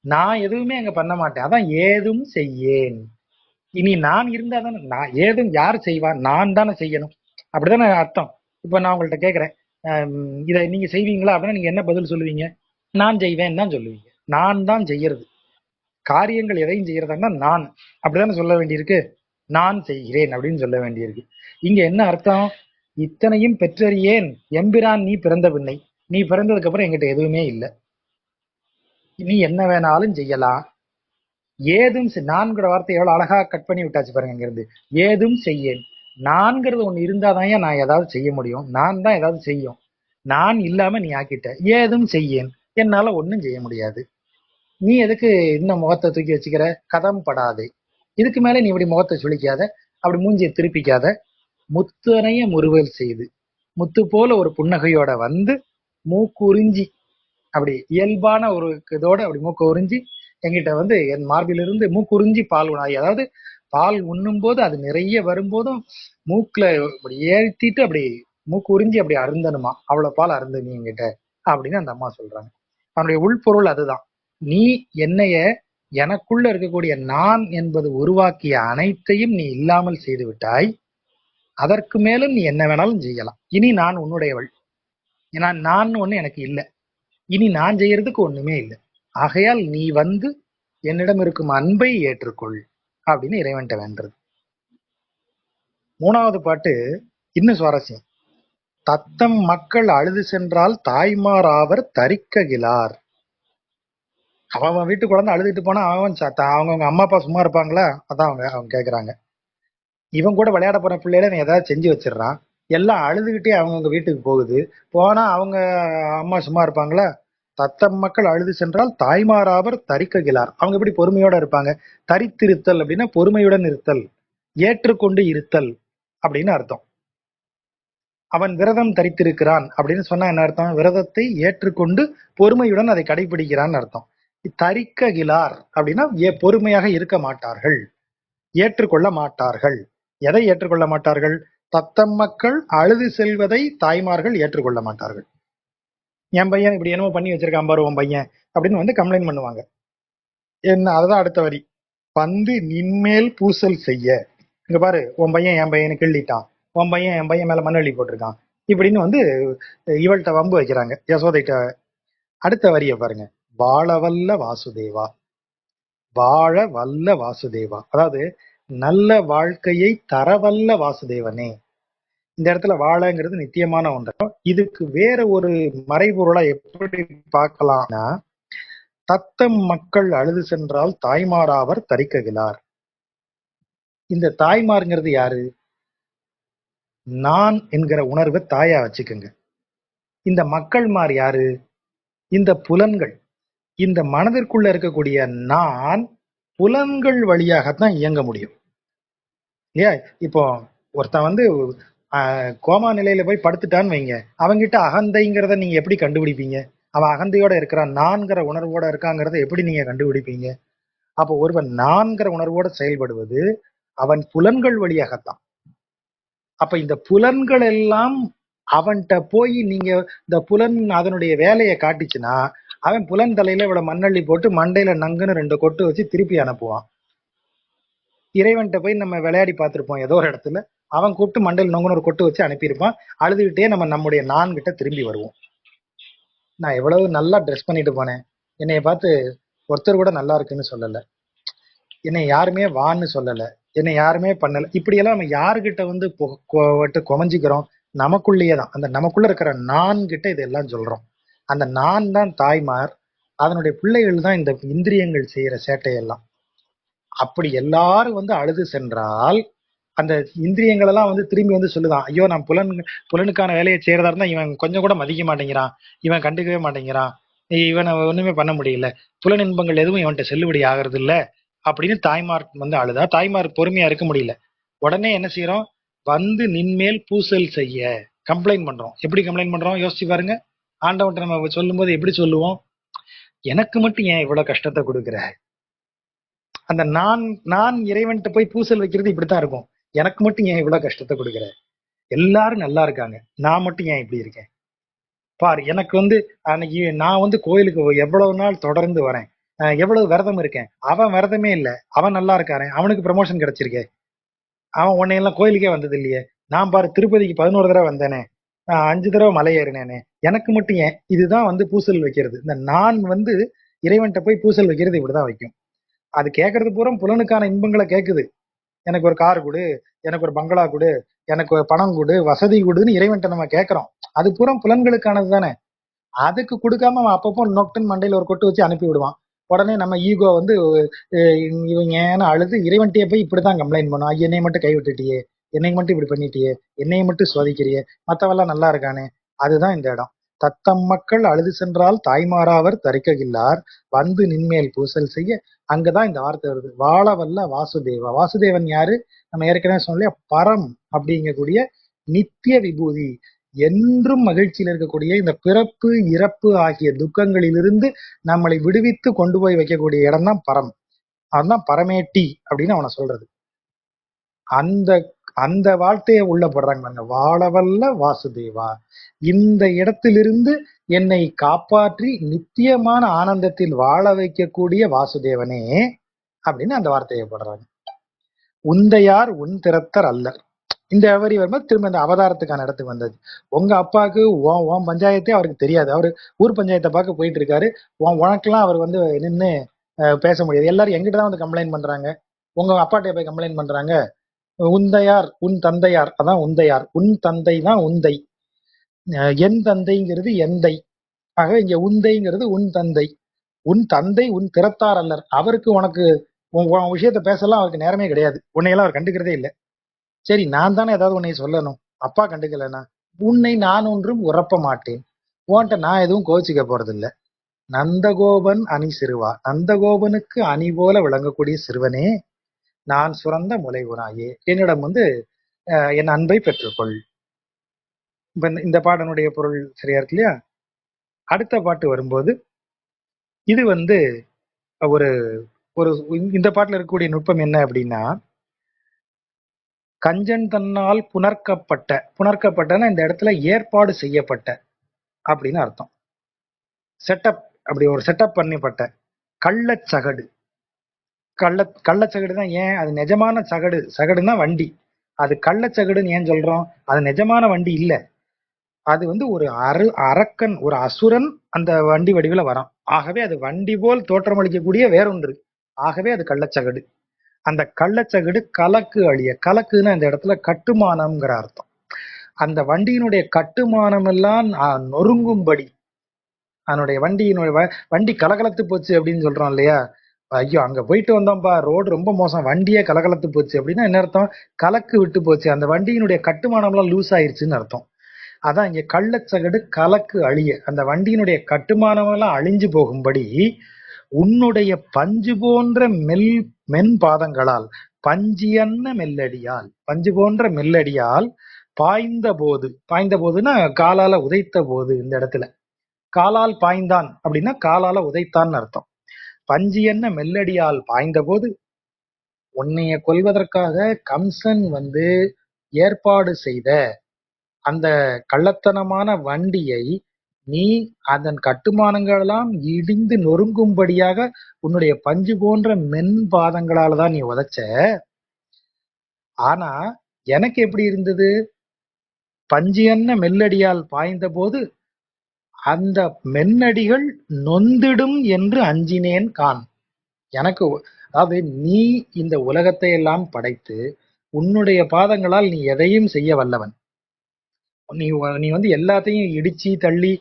நான் எதுவுமே அங்க பண்ண மாட்டேன். அதான் ஏதும் செய்யேன். இனி நான் இருந்தா தானே, நான் ஏதும் யார் செய்வா, நான் தானே செய்யணும், அப்படிதானே அர்த்தம். இப்ப நான் உங்கள்ட்ட கேட்கிறேன், இதை நீங்க செய்வீங்களா அப்படின்னா நீங்க என்ன பதில் சொல்லுவீங்க? நான் செய்வேன் தான் சொல்லுவீங்க. நான் தான் செய்யறது, காரியங்கள் எதையும் செய்யறதாங்கன்னா நான் அப்படிதானே சொல்ல வேண்டியிருக்கு. நான் செய்கிறேன் அப்படின்னு சொல்ல வேண்டியிருக்கு. இங்க என்ன அர்த்தம், இத்தனையும் பெற்றறியேன் எம்பிரான் நீ பிறந்த பின்னை, நீ பிறந்ததுக்கு அப்புறம் என்கிட்ட எதுவுமே இல்லை, நீ என்ன வேணாலும் செய்யலாம். ஏதும் நான்கிற வார்த்தை எவ்வளவு அழகா கட் பண்ணி விட்டாச்சு பாருங்க இங்க இருந்து. ஏதும் செய்யேன், நான்கிறது ஒண்ணு இருந்தாதான் நான் ஏதாவது செய்ய முடியும், நான் தான் ஏதாவது செய்யும். நான் இல்லாம நீ ஆக்கிட்ட. ஏதும் செய்யேன், என்னால ஒண்ணும் செய்ய முடியாது. நீ எதுக்கு இன்னும் முகத்தை தூக்கி வச்சுக்கிற, கதம் படாதே, இதுக்கு மேல நீ இப்படி முகத்தை சுழிக்காத, அப்படி மூஞ்சியை திருப்பிக்காத. முத்தனைய முறுவல் செய்து, முத்து போல ஒரு புன்னகையோட மூக்குறிஞ்சி அப்படி இயல்பான ஒரு இதோட அப்படி மூக்கு உறிஞ்சி என்கிட்ட என் மார்பிலிருந்து மூக்குறிஞ்சி பால் உணாய். அதாவது பால் உண்ணும் போது அது நிறைய வரும்போதும் மூக்குல அப்படி ஏற்றிட்டு அப்படி மூக்கு உறிஞ்சி அப்படி அருந்தணுமா, அவ்வளவு பால் அருந்து நீ என்கிட்ட அப்படின்னு அந்த அம்மா சொல்றாங்க. அவனுடைய உள்பொருள் அதுதான். நீ என்னைய, எனக்குள்ள இருக்கக்கூடிய நான் என்பது உருவாக்கிய அனைத்தையும் நீ இல்லாமல் செய்து விட்டாய். அதற்கு மேலும் நீ என்ன வேணாலும் செய்யலாம். இனி நான் உன்னுடையவள், நான் ஒண்ணு எனக்கு இல்லை, இனி நான் செய்யறதுக்கு ஒண்ணுமே இல்லை. ஆகையால் நீ என்னிடம் இருக்கும் அன்பை ஏற்றுக்கொள் அப்படின்னு இறைவன்ட்ட வேண்டது. 3வது பாட்டு இன்னும் சுவாரஸ்யம். தத்தம் மக்கள் அழுது சென்றால் தாய்மாராவர் தரிக்ககிலார். அவன் வீட்டு குழந்தை அழுதுட்டு போனா அவன் அவங்க அம்மா அப்பா சும்மா இருப்பாங்களா? அதான் அவங்க அவங்க கேக்குறாங்க. இவன் கூட விளையாட போற பிள்ளையில இவன் ஏதாவது செஞ்சு வச்சிடறான். எல்லாம் அழுதுகிட்டே அவங்கவுங்க வீட்டுக்கு போகுது. போனா அவங்க அம்மா சும்மா இருப்பாங்களா? தத்தம் மக்கள் அழுது சென்றால் தாய்மாராவர் தரிக்ககிலார். அவங்க எப்படி பொறுமையோட இருப்பாங்க? தரித்திருத்தல் அப்படின்னா பொறுமையுடன் இருத்தல், ஏற்றுக்கொண்டு இருத்தல் அப்படின்னு அர்த்தம். அவன் விரதம் தரித்திருக்கிறான் அப்படின்னு சொன்னா என்ன அர்த்தம்? விரதத்தை ஏற்றுக்கொண்டு பொறுமையுடன் அதை கடைபிடிக்கிறான்னு அர்த்தம். தரிக்ககிலார் அப்படின்னா பொறுமையாக இருக்க மாட்டார்கள், ஏற்றுக்கொள்ள மாட்டார்கள். எதை ஏற்றுக்கொள்ள மாட்டார்கள்? தத்தம் மக்கள் அழுது செல்வதை தாய்மார்கள் ஏற்றுக்கொள்ள மாட்டார்கள். என் பையன் இப்படி என்னமோ பண்ணி வச்சிருக்கான் பாரு உன் பையன் அப்படின்னு வந்து கம்ப்ளைண்ட் பண்ணுவாங்க. என்ன அதுதான் அடுத்த வரி. வந்து நின்மேல் பூசல் செய்ய. இங்க பாரு உன் பையன் என் பையனை கிள்ளிட்டான், உன் பையன் என் பையன் மேல மண்ணள்ளி போட்டிருக்கான் இப்படின்னு வந்து இவள்கிட்ட வம்பு வைக்கிறாங்க, யசோதைட்ட. அடுத்த வரிய பாருங்க. வாழவல்ல வாசுதேவா. வாழ வல்ல வாசுதேவா, அதாவது நல்ல வாழ்க்கையை தரவல்ல வாசுதேவனே. இந்த இடத்துல வாழங்கிறது நித்தியமான ஒன்று. இதுக்கு வேற ஒரு மறைபொருளா எப்படி பார்க்கலாம்னா, தத்தம் மக்கள் அழுது சென்றால் தாய்மாராவர் தரிக்ககிலார். இந்த தாய்மார்ங்கிறது யாரு? நான் என்கிற உணர்வை தாயா வச்சுக்கோங்க. இந்த மக்கள்மார் யாரு? இந்த புலன்கள். இந்த மனதிற்குள்ள இருக்கக்கூடிய நான் புலன்கள் வழியாகத்தான் இயங்க முடியும் இல்லையா? இப்போ ஒருத்தன் வந்து கோமா நிலையில போய் படுத்துட்டான்னு வைங்க, அவங்கிட்ட அகந்தைங்கிறத நீங்க எப்படி கண்டுபிடிப்பீங்க? அவன் அகந்தையோட இருக்கிறான், நான்கிற உணர்வோட இருக்காங்கிறத எப்படி நீங்க கண்டுபிடிப்பீங்க? அப்போ ஒருவன் நான்கிற உணர்வோட செயல்படுவது அவன் புலன்கள் வழியாகத்தான். அப்ப இந்த புலன்கள் எல்லாம் அவன்கிட்ட போய் நீங்க இந்த புலன் அதனுடைய வேலையை காட்டிச்சுன்னா, அவன் புலன் தலையில இவ்வளவு மண்ணள்ளி போட்டு மண்டையில நங்குன்னு 2 கொட்டு வச்சு திருப்பி அனுப்புவான். இறைவன்கிட்ட போய் நம்ம விளையாடி பார்த்திருப்போம் ஏதோ ஒரு இடத்துல, அவன் கூப்பிட்டு மண்டையில் நொங்குன்னு ஒரு கொட்டு வச்சு அனுப்பியிருப்பான். அழுதுகிட்டே நம்ம நம்முடைய நான் கிட்ட திரும்பி வருவோம். நான் எவ்வளவு நல்லா ட்ரெஸ் பண்ணிட்டு போனேன், என்னைய பார்த்து ஒருத்தர் கூட நல்லா இருக்குன்னு சொல்லல, என்னை யாருமே வான்னு சொல்லல, என்னை யாருமே பண்ணல. இப்படியெல்லாம் நம்ம யாருகிட்ட வந்து குமஞ்சிக்கிறோம்? நமக்குள்ளேயே தான். அந்த நமக்குள்ள இருக்கிற நான் கிட்ட இதெல்லாம் சொல்றோம். அந்த நான் தான் தாய்மார், அதனுடைய பிள்ளைகள் தான் இந்த இந்திரியங்கள் செய்யற சேட்டையெல்லாம். அப்படி எல்லாரும் வந்து அழுது சென்றால் அந்த இந்திரியங்கள் எல்லாம் வந்து திரும்பி வந்து சொல்லுதான், ஐயோ நான் புலனுக்கான வேலையை செய்யறதா இருந்தா இவன் கொஞ்சம் கூட மதிக்க மாட்டேங்கிறான், இவன் கண்டுக்கவே மாட்டேங்கிறான், இவனை ஒண்ணுமே பண்ண முடியல, புலன் இன்பங்கள் எதுவும் இவன்கிட்ட செல்லுபடி ஆகிறது இல்ல அப்படின்னு தாய்மார் வந்து அழுதா. தாய்மார் பொறுமையா இருக்க முடியல. உடனே என்ன செய்யறோம்? வந்து நின்மேல் பூசல் செய்ய கம்ப்ளைண்ட் பண்றோம். எப்படி கம்ப்ளைண்ட் பண்றோம் யோசிச்சு பாருங்க. ஆண்டவன்ட்ட நம்ம சொல்லும் போது எப்படி சொல்லுவோம்? எனக்கு மட்டும் ஏன் இவ்வளவு கஷ்டத்தை கொடுக்குற? அந்த நான் நான் இறைவன்கிட்ட போய் பூசல் வைக்கிறது இப்படித்தான் இருக்கும். எனக்கு மட்டும் ஏன் இவ்வளவு கஷ்டத்தை கொடுக்குற? எல்லாரும் நல்லா இருக்காங்க, நான் மட்டும் ஏன் இப்படி இருக்கேன் பாரு. எனக்கு வந்து அன்னைக்கு நான் வந்து கோயிலுக்கு எவ்வளவு நாள் தொடர்ந்து வரேன், எவ்வளவு விரதம் இருக்கேன், அவன் விரதமே இல்லை, அவன் நல்லா இருக்காரு, அவனுக்கு ப்ரமோஷன் கிடைச்சிருக்கே, அவன் உன்னையெல்லாம் கோயிலுக்கே வந்தது இல்லையே, நான் பாரு திருப்பதிக்கு 11 தடவை வந்தேனே, 5 தடவை மலை ஏறினேனே, எனக்கு மட்டும் ஏன்? இதுதான் வந்து பூசல் வைக்கிறது. இந்த நான் வந்து இறைவன்கிட்ட போய் பூசல் வைக்கிறது இப்படிதான் வைக்கும். அது கேட்கறது பூரா புலனுக்கான இன்பங்களை கேட்குது. எனக்கு ஒரு கார் கொடு, எனக்கு ஒரு பங்களா கொடு, எனக்கு ஒரு பணம் கொடு, வசதி கொடுன்னு இறைவன்ட்ட நம்ம கேட்கறோம். அது பூரா புலன்களுக்கானது தானே. அதுக்கு கொடுக்காம அவன் அப்பப்போ நொட்டுன்னு மண்டையில ஒரு கொட்டு வச்சு அனுப்பி விடுவான். உடனே நம்ம ஈகோ வந்து இவங்க ஏன்னு அழுது இறைவன்கிட்டயே போய் இப்படிதான் கம்ப்ளைண்ட் பண்ணும், என்னை மட்டும் கை விட்டுட்டியே, என்னை மட்டும் இப்படி பண்ணிட்டியே, என்னைய மட்டும் சோதிக்கிறியே, மத்தவெல்லாம் நல்லா இருக்கானே. அதுதான் இந்த இடம். தத்தம் மக்கள் அழுது சென்றால் தாய்மாராவர் தரிக்ககில்லார், வந்து நின்மேல் பூசல் செய்ய. அங்கதான் இந்த வார்த்தை வருது, வாழவல்ல வாசுதேவா. வாசுதேவன் யாரு? நம்ம ஏற்கனவே சொன்னோம், பரம் அப்படிங்கக்கூடிய நித்திய விபூதி, என்றும் மகிழ்ச்சியில் இருக்கக்கூடிய இந்த பிறப்பு இறப்பு ஆகிய துக்கங்களிலிருந்து நம்மளை விடுவித்து கொண்டு போய் வைக்கக்கூடிய இடம் தான் பரம். அதுதான் பரமேட்டி அப்படின்னு அவனை சொல்றது. அந்த அந்த வார்த்தையை உள்ள போடுறாங்க பாருங்க, வாழவல்ல வாசுதேவா, இந்த இடத்திலிருந்து என்னை காப்பாற்றி நித்தியமான ஆனந்தத்தில் வாழ வைக்கக்கூடிய வாசுதேவனே அப்படின்னு அந்த வார்த்தையை போடுறாங்க. உந்தையார் உன் திறத்தர் அல்லர். இந்த வரி வரும்போது திரும்ப இந்த அவதாரத்துக்கான இடத்துக்கு வந்தது. உங்க அப்பாவுக்கு உன் பஞ்சாயத்தே அவருக்கு தெரியாது, அவரு ஊர் பஞ்சாயத்தை பார்க்க போயிட்டு இருக்காரு. உனக்கெல்லாம் அவர் வந்து நின்று பேச முடியாது. எல்லாரும் எங்கிட்ட தான் வந்து கம்ப்ளைண்ட் பண்றாங்க, உங்க அப்பாட்டே போய் கம்ப்ளைண்ட் பண்றாங்க. உந்தையார் உன் தந்தையார், அதான் உந்தையார், உன் தந்தை தான் உந்தை, என் தந்தைங்கிறது எந்தை. ஆக இங்க உந்தைங்கிறது உன் தந்தை. உன் தந்தை உன் திறத்தார் அல்லர். அவருக்கு உனக்கு உன் விஷயத்த பேசலாம் அவருக்கு நேரமே கிடையாது. உன்னையெல்லாம் அவர் கண்டுக்கிறதே இல்லை. சரி, நான் தானே ஏதாவது உன்னை சொல்லணும். அப்பா கண்டுக்கலனா உன்னை நான் ஒன்றும் உறப்ப மாட்டேன். உன்கிட்ட நான் எதுவும் கோச்சிக்க போறது இல்ல. நந்தகோபன் அணி சிறுவா, நந்தகோபனுக்கு அணி போல விளங்கக்கூடிய சிறுவனே, நான் சுரந்த முலைவுனாயே, என்னிடம் என் அன்பை பெற்றுக்கொள். இப்ப இந்த பாடனுடைய பொருள் சரியா இருக்கு இல்லையா? அடுத்த பாட்டு வரும்போது இது ஒரு ஒரு இந்த பாட்டுல இருக்கக்கூடிய நுட்பம் என்ன அப்படின்னா, கஞ்சன் தன்னால் புணர்க்கப்பட்டனா இந்த இடத்துல ஏற்பாடு செய்யப்பட்ட அப்படின்னு அர்த்தம். செட்டப், அப்படி ஒரு செட்டப் பண்ணப்பட்ட கள்ளச்சகடு. கள்ளச்சகடு தான். ஏன் அது நிஜமான சகடுன்னா வண்டி. அது கள்ளச்சகடுன்னு ஏன் சொல்றோம்? அது நிஜமான வண்டி இல்ல. அது ஒரு அரக்கன், ஒரு அசுரன் அந்த வண்டி வடிவில் வரான். ஆகவே அது வண்டி போல் தோற்றமளிக்கக்கூடிய வேறொன்று. ஆகவே அது கள்ளச்சகடு. அந்த கள்ளச்சகடு கலக்கு அழிய, கலக்குன்னு அந்த இடத்துல கட்டுமானம்ங்கிற அர்த்தம். அந்த வண்டியினுடைய கட்டுமானம் எல்லாம் நொறுங்கும்படி, அதனுடைய வண்டி கலகலத்து போச்சு அப்படின்னு சொல்றோம் இல்லையா? ஐயோ அங்க போயிட்டு வந்தோம்ப்பா, ரோடு ரொம்ப மோசம், வண்டியே கலகலத்து போச்சு அப்படின்னா என்ன அர்த்தம்? கலக்கு விட்டு போச்சு, அந்த வண்டியினுடைய கட்டுமானம் எல்லாம் லூஸ் ஆயிருச்சுன்னு அர்த்தம். அதான் இங்க கள்ளச்சகடு கலக்கு அழிய, அந்த வண்டியினுடைய கட்டுமானம் எல்லாம் அழிஞ்சு போகும்படி உன்னுடைய பஞ்சு போன்ற மென் பாதங்களால், பஞ்சியன்ன மெல்லடியால், பஞ்சு போன்ற மெல்லடியால் பாய்ந்த போதுன்னா காலால உதைத்த போது. இந்த இடத்துல காலால் பாய்ந்தான் அப்படின்னா காலால உதைத்தான் அர்த்தம். பஞ்சியன்ன மெல்லடியால் பாய்ந்த போது உன்னைய கொல்வதற்காக கம்சன் ஏற்பாடு செய்த அந்த கள்ளத்தனமான வண்டியை நீ அதன் கட்டுமானங்கள் எல்லாம் இடிந்து நொறுங்கும்படியாக உன்னுடைய பஞ்சு போன்ற மென் பாதங்களால தான் நீ உதைச்ச. ஆனா எனக்கு எப்படி இருந்தது? பஞ்சியன்ன மெல்லடியால் பாய்ந்த போது அந்த மென்னடிகள் நொந்திடும் என்று அஞ்சினேன் கான். எனக்கு அதாவது நீ இந்த உலகத்தை எல்லாம் படைத்து உன்னுடைய பாதங்களால் நீ எதையும் செய்ய வல்லவன். நீ எல்லாத்தையும் இடிச்சு தள்ளி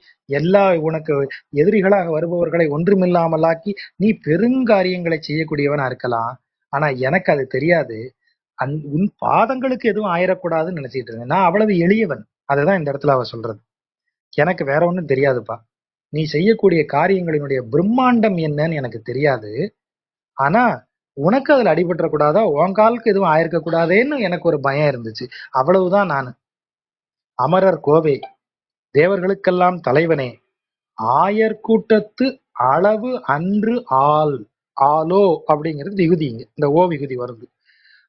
உனக்கு எதிரிகளாக வருபவர்களை ஒன்றுமில்லாமலாக்கி நீ பெருங்காரியங்களை செய்யக்கூடியவனா இருக்கலாம். ஆனா எனக்கு அது தெரியாது. உன் பாதங்களுக்கு எதுவும் ஆயிடக்கூடாதுன்னு நினைச்சிட்டு இருந்தேன். நான் அவ்வளவு எளியவன். அதுதான் இந்த இடத்துல அவ சொல்றது. எனக்கு வேற ஒண்ணும் தெரியாதுப்பா. நீ செய்யக்கூடிய காரியங்களினுடைய பிரம்மாண்டம் என்னன்னு எனக்கு தெரியாது. ஆனா உனக்கு அதுல அடிபட்டுற கூடாதா, உன் காலுக்கு எதுவும் ஆயிருக்க கூடாதேன்னு எனக்கு ஒரு பயம் இருந்துச்சு. அவ்வளவுதான் நானு. அமரர் கோவே, தேவர்களுக்கெல்லாம் தலைவனே, ஆயர் கூட்டத்து அளவு அன்று ஆலோ அப்படிங்கிறது விகுதிங்க. இந்த ஓ விகுதி வருது.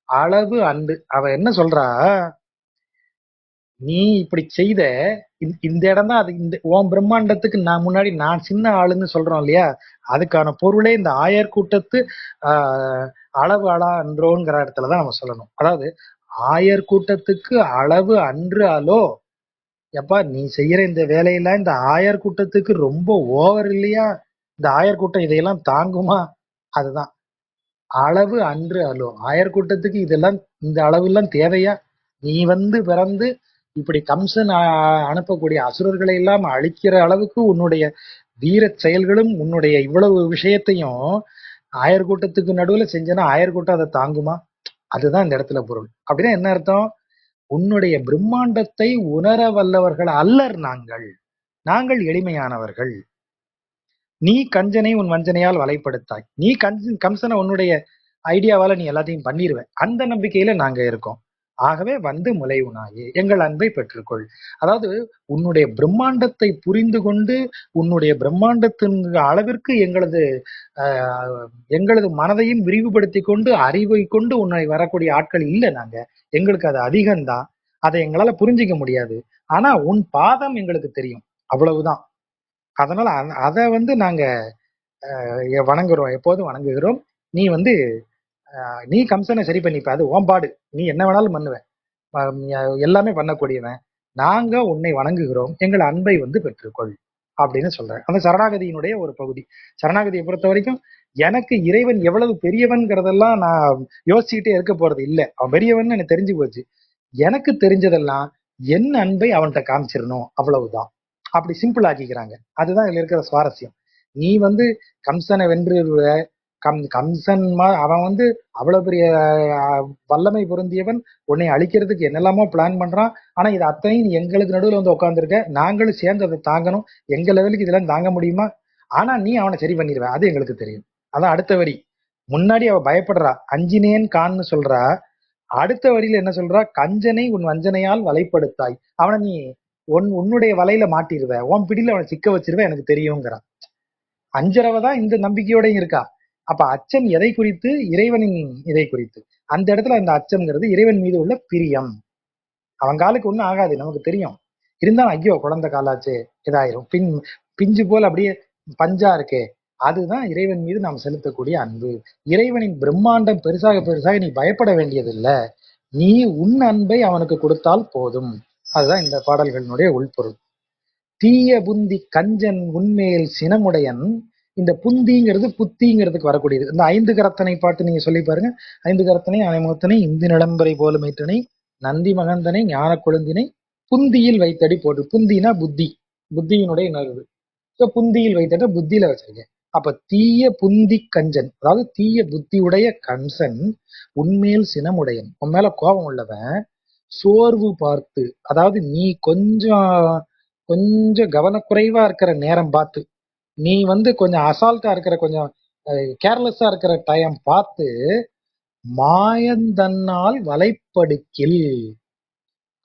அளவு அன்று. அவ என்ன சொல்றா? நீ இப்படி செய்த இந்த இடம் தான். அது இந்த உன் பிரம்மாண்டத்துக்கு முன்னாடி நான் சின்ன ஆளுன்னு சொல்றோம் இல்லையா? அதுக்கான பொருளே இந்த ஆயர் கூட்டத்து அளவு அன்றோங்கிற இடத்துலதான் நம்ம சொல்லணும். அதாவது ஆயர் கூட்டத்துக்கு அளவு அன்று ஆலோ. எப்பா நீ செய்யற இந்த வேலையெல்லாம் இந்த ஆயர் கூட்டத்துக்கு ரொம்ப ஓவர் இல்லையா? இந்த ஆயர் கூட்டம் இதையெல்லாம் தாங்குமா? அதுதான் அளவு அன்று அலோ. ஆயர் கூட்டத்துக்கு இதெல்லாம், இந்த அளவு எல்லாம் தேவையா? நீ பிறந்து இப்படி கம்சன் அனுப்பக்கூடிய அசுரர்களை எல்லாம் அழிக்கிற அளவுக்கு உன்னுடைய வீர செயல்களும் உன்னுடைய இவ்வளவு விஷயத்தையும் ஆயர் கூட்டத்துக்கு நடுவுல செஞ்சனா ஆயர் கூட்டம் அதை தாங்குமா? அதுதான் இந்த இடத்துல பொருள். அப்படின்னா என்ன அர்த்தம்? உன்னுடைய பிரம்மாண்டத்தை உணர வல்லவர்கள் அல்லர் நாங்கள் எளிமையானவர்கள். நீ கஞ்சனை உன் வஞ்சனையால் வலைப்படுத்தாய். நீ கம்சனை உன்னுடைய ஐடியாவால நீ எல்லாத்தையும் பண்ணிடுவ. அந்த நம்பிக்கையில நாங்க இருக்கோம். ஆகவே முலைவுனாயே, எங்கள் அன்பை பெற்றுக்கொள். அதாவது உன்னுடைய பிரம்மாண்டத்தை புரிந்து கொண்டு உன்னுடைய பிரம்மாண்டத்தின் அளவிற்கு எங்களது மனதையும் விரிவுபடுத்தி கொண்டு அறிவை கொண்டு உன்னை வரக்கூடிய ஆட்கள் இல்லை. எங்களுக்கு அது அதிகம்தான். அதை எங்களால புரிஞ்சிக்க முடியாது. ஆனா உன் பாதம் எங்களுக்கு தெரியும், அவ்வளவுதான். அதனால அதை நாங்க வணங்குறோம், எப்போதும் வணங்குகிறோம். நீ நீ கம்சனை சரி பண்ணிப்ப, அது ஓம்பாடு. நீ என்ன வேணாலும் பண்ணுவேன், எல்லாமே பண்ணக்கூடியவன். நாங்க உன்னை வணங்குகிறோம், எங்கள் அன்பை பெற்றுக்கொள் அப்படின்னு சொல்றேன். அந்த சரணாகதியினுடைய ஒரு பகுதி. சரணாகதியை பொறுத்த வரைக்கும் எனக்கு இறைவன் எவ்வளவு பெரியவன்கிறதெல்லாம் நான் யோசிச்சுக்கிட்டே இருக்க போறது இல்லை. அவன் பெரியவன் எனக்கு தெரிஞ்சு போச்சு. எனக்கு தெரிஞ்சதெல்லாம் என் அன்பை அவன்கிட்ட காமிச்சிடணும், அவ்வளவுதான். அப்படி சிம்பிள் ஆக்கிக்கிறாங்க. அதுதான் இதுல இருக்கிற சுவாரஸ்யம். நீ கம்சனை வென்றுருவ. கம்சன் அவன் அவ்வளவு பெரிய வல்லமை பொருந்தியவன், உன்னை அழிக்கிறதுக்கு என்னெல்லாமோ பிளான் பண்றான். ஆனா இது அத்தனையும் நீ எங்களுக்கு நடுவுல உட்காந்துருக்க, நாங்களும் சேர்ந்து அதை தாங்கணும், எங்க லெவலுக்கு இதெல்லாம் தாங்க முடியுமா? ஆனா நீ அவனை சரி பண்ணிடுவ, அது எங்களுக்கு தெரியும். அதான் அடுத்த வரி. முன்னாடி அவ பயப்படுறா, அஞ்சினேன் கான்னு சொல்றா. அடுத்த வரியில என்ன சொல்றா? கஞ்சனை உன் வஞ்சனையால் வலைப்படுத்தாய். அவனை நீ உன்னுடைய வலையில மாட்டிடுவ, உன் பிடியில அவனை சிக்க வச்சிருவ, எனக்கு தெரியுங்கிறான். அஞ்சரவதான் இந்த நம்பிக்கையோடையும் இருக்கா. அப்ப அச்சம் எதை குறித்து? இறைவனின் இதை குறித்து. அந்த இடத்துல அந்த அச்சம்ங்கிறது இறைவன் மீது உள்ள பிரியம். அவன் காலுக்கு ஒண்ணும் ஆகாது, நமக்கு தெரியும். இருந்தாலும் ஐயோ குழந்தை காலாச்சு, இதாயிரும், பிஞ்சு போல் அப்படியே பஞ்சா இருக்கே, அதுதான் இறைவன் மீது நாம் செலுத்தக்கூடிய அன்பு. இறைவனின் பிரம்மாண்டம் பெருசாக பெருசாக நீ பயப்பட வேண்டியதில்லை, நீ உன் அன்பை அவனுக்கு கொடுத்தால் போதும். அதுதான் இந்த பாடல்களினுடைய உள்பொருள். தீய புந்தி கஞ்சன் உன்மேல் சினமுடையன். இந்த புந்திங்கிறது புத்திங்கிறதுக்கு வரக்கூடியது. இந்த 5 கரத்தனை பாட்டு நீங்க சொல்லி பாருங்க. 5 கரத்தனை அனைமுகத்தனை இந்தி நிலம்பரை போலுமைத்தனை நந்தி மகந்தனை ஞான கொழுந்தினை புந்தியில் வைத்தடி போட்டு. புந்தினா புத்தி, புத்தியினுடைய உணர்வு. புந்தியில் வைத்தடி புத்தியில வச்சிருக்கேன். அப்ப தீய புந்தி கஞ்சன், அதாவது தீய புத்தி உடைய கம்சன் உன்மேல் சினமுடையன், உன் மேல கோபம் உள்ளவன், சோர்வு பார்த்து, அதாவது நீ கொஞ்சம் கவனக்குறைவா இருக்கிற நேரம் பார்த்து, நீ கொஞ்சம் அசால்ட்டா இருக்கிற, கொஞ்சம் கேர்லெஸ்ஸா இருக்கிற டைம் பார்த்து, மாயந்தன்னால் வலைப்படுக்கில்,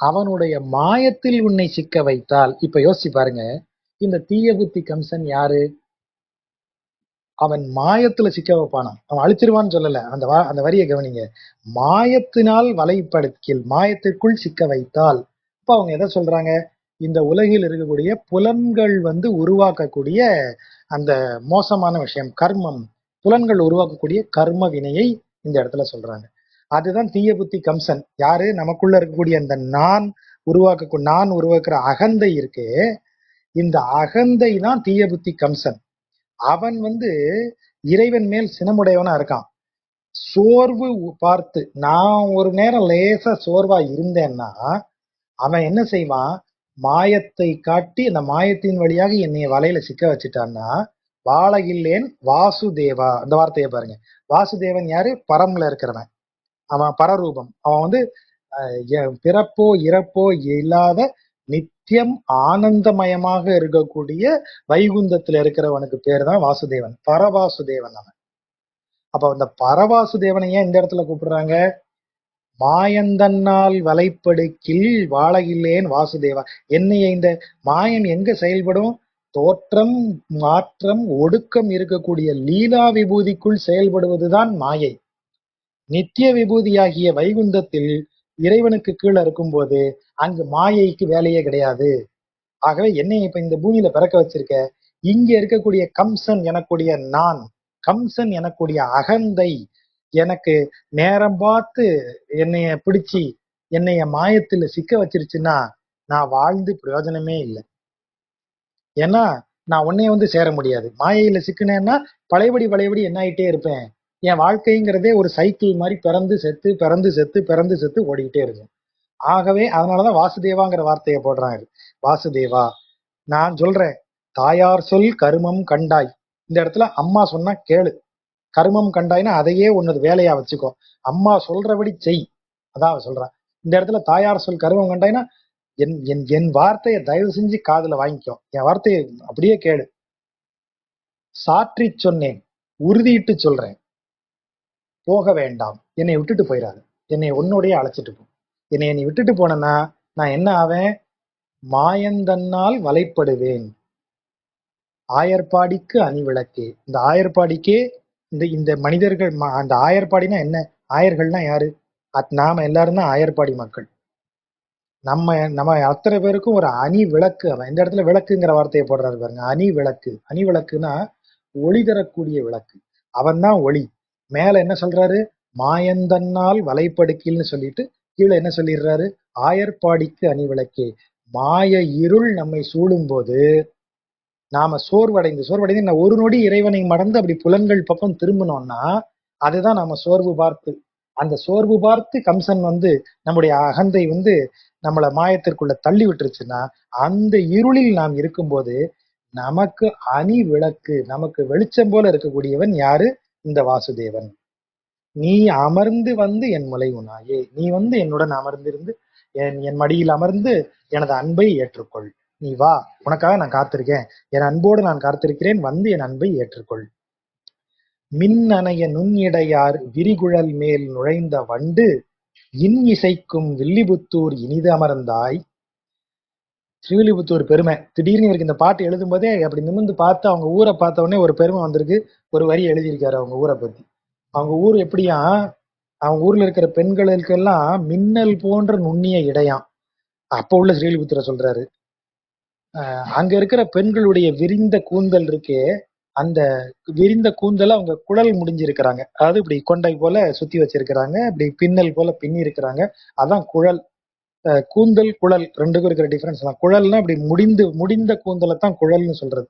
அவனுடைய மாயத்தில் உன்னை சிக்க வைத்தால். இப்ப யோசிச்சு பாருங்க, இந்த தீய புத்தி கம்சன் யாரு? அவன் மாயத்துல சிக்க வைப்பானா? அவன் அழிச்சிருவான்னு சொல்லல, அந்த வரியை கவனிங்க. மாயத்தினால் வலைப்படுக்கில், மாயத்திற்குள் சிக்க வைத்தால். இப்ப அவங்க எதை சொல்றாங்க? இந்த உலகில் இருக்கக்கூடிய புலன்கள் உருவாக்கக்கூடிய அந்த மோசமான விஷயம் கர்மம், புலன்கள் உருவாக்கக்கூடிய கர்ம வினையை இந்த இடத்துல சொல்றாங்க. அதுதான் தீய புத்தி கம்சன். யாரு? நமக்குள்ள இருக்கக்கூடிய அந்த நான் உருவாக்குற அகந்தை இருக்கே, இந்த அகந்தை தான் தீய புத்தி கம்சன். அவன் இறைவன் மேல் சினமுடையவனா இருக்கான். சோர்வு பார்த்து, நான் ஒரு நேரம் லேசா சோர்வா இருந்தேன்னா அவன் என்ன செய்வான்? மாயத்தை காட்டி அந்த மாயத்தின் வழியாக என்னைய வலையில சிக்க வச்சுட்டான்னா, வாழகில்லேன் வாசுதேவா, அந்த வார்த்தையை பாருங்க. வாசுதேவன் யாரு? பரம்ல இருக்கிறவன், அவன் பரரூபம். அவன் பிறப்போ இறப்போ இல்லாத நித்தியம் ஆனந்தமயமாக இருக்கக்கூடிய வைகுந்தத்துல இருக்கிறவனுக்கு பேர் தான் வாசுதேவன், பரவாசுதேவன் அவன். அப்ப அந்த பரவாசுதேவனை ஏன் இந்த இடத்துல கூப்பிடுறாங்க? மாயந்தன்னால் வலைப்படுக்கில் வாழகில்லேன் வாசுதேவா. என்னைய இந்த மாயம் எங்க செயல்படும்? தோற்றம் மாற்றம் ஒடுக்கம் இருக்கக்கூடிய லீலா விபூதிக்குள் செயல்படுவதுதான் மாயை. நித்திய விபூதியாகிய வைகுந்தத்தில் இறைவனுக்கு கீழே இருக்கும்போது அங்கு மாயைக்கு வேலையே கிடையாது. ஆகவே என்னை இப்ப இந்த பூமியில பிறக்க வச்சிருக்க, இங்க இருக்கக்கூடிய கம்சன் எனக்கூடிய நான், கம்சன் எனக்கூடிய அகந்தை எனக்கு நேரம் பார்த்து என்னைய பிடிச்சி என்னைய மாயத்துல சிக்க வச்சிருச்சுன்னா நான் வாழ்ந்து பிரயோஜனமே இல்லை. ஏன்னா நான் உன்னைய சேர முடியாது. மாயையில சிக்கினேன்னா பழையபடி என்ன ஆயிட்டே இருப்பேன். என் வாழ்க்கைங்கிறதே ஒரு சைக்கிள் மாதிரி பிறந்து செத்து பிறந்து செத்து பிறந்து செத்து ஓடிக்கிட்டே இருக்கும். ஆகவே அதனாலதான் வாசுதேவாங்கிற வார்த்தையை போடுறாங்க. வாசுதேவா, நான் சொல்றேன், தாயார் சொல் கருமம் கண்டாய். இந்த இடத்துல அம்மா சொன்னா கேளு. கருமம் கண்டாய்னா அதையே உன்னது வேலையா வச்சுக்கோ, அம்மா சொல்றபடி செய். அதான் சொல்றான். இந்த இடத்துல தாயார் சொல் கருமம் கண்டாய்னா என் வார்த்தையை தயவு செஞ்சு காதுல வாங்கிக்கோ, என் வார்த்தையை அப்படியே கேளு. சாற்றி சொன்னேன், உறுதியிட்டு சொல்றேன், போக வேண்டாம், என்னை விட்டுட்டு போயிடாது, என்னை உன்னோடைய அழைச்சிட்டு போ. என்னை நீ விட்டுட்டு போனேன்னா நான் என்ன ஆவேன்? மாயந்தன்னால் வலைப்படுவேன். ஆயர்பாடிக்கு அணிவிளக்கே. இந்த ஆயர்பாடிக்கே இந்த மனிதர்கள், அந்த ஆயர்பாடினா என்ன? ஆயர்கள்னா யாரு? நாம எல்லாரும் தான் ஆயர்பாடி மக்கள். நம்ம அத்தனை பேருக்கும் ஒரு அணி விளக்கு அவன். இந்த இடத்துல விளக்குங்கிற வார்த்தையை போடுறாரு பாருங்க. அணி விளக்கு. அணி விளக்குனா ஒளி தரக்கூடிய விளக்கு. அவன் தான் ஒளி. மேல என்ன சொல்றாரு? மாயந்தன்னால் வலைப்படுக்கில்னு சொல்லிட்டு கீழே என்ன சொல்லிடுறாரு? ஆயர்பாடிக்கு அணி விளக்கே. மாய இருள் நம்மை சூழும் போது நாம சோர்வடைந்து ஒரு நொடி இறைவனை மறந்து அப்படி புலன்கள் பக்கம் திரும்பினோம்னா அதுதான் நாம சோர்வு பார்த்து. அந்த சோர்வு பார்த்து கம்சன் நம்முடைய அகந்தை நம்மளை மாயத்திற்குள்ள தள்ளி விட்டுருச்சுன்னா, அந்த இருளில் நாம் இருக்கும்போது நமக்கு அணி விளக்கு, நமக்கு வெளிச்சம் போல இருக்கக்கூடியவன் யாரு? இந்த வாசுதேவன். நீ அமர்ந்து வந்து என் முலை உணாயே, நீ வந்து என்னுடன் அமர்ந்திருந்து என் மடியில் அமர்ந்து எனது அன்பை ஏற்றுக்கொள். நீ வா, உனக்காக நான் காத்திருக்கேன், என் அன்போடு நான் காத்திருக்கிறேன், வந்து என் அன்பை ஏற்றுக்கொள். மின்னணைய நுண்ணிடையார் விரிகுழல் மேல் நுழைந்த வண்டு இன் இசைக்கும் வில்லிபுத்தூர் இனிது அமர்ந்தாய். ஸ்ரீவில்லிபுத்தூர் பெருமை. திடீர்னு இவருக்கு இந்த பாட்டு எழுதும் போதே அப்படி நிமிர்ந்து பார்த்து அவங்க ஊரை பார்த்த உடனே ஒரு பெருமை வந்திருக்கு. ஒரு வரி எழுதியிருக்காரு அவங்க ஊரை பத்தி. அவங்க ஊர் எப்படியா, அவங்க ஊர்ல இருக்கிற பெண்களுக்கெல்லாம் மின்னல் போன்ற நுண்ணிய இடையாம். அப்ப உள்ள ஸ்ரீவில்லிபுத்தூரை சொல்றாரு. அங்க இருக்கிற பெண்களுடைய விரிந்த கூந்தல் இருக்கே, அந்த விரிந்த கூந்தல அவங்க குழல் முடிஞ்சிருக்கிறாங்க. அதாவது இப்படி கொண்டை போல சுத்தி வச்சிருக்கிறாங்க, இப்படி பின்னல் போல பின்னி இருக்கிறாங்க. அதான் குழல். கூந்தல் குழல் ரெண்டுக்கும் இருக்கிற டிஃபரன்ஸ் தான். குழல்னா இப்படி முடிந்த கூந்தலை தான் குழல்னு சொல்றது.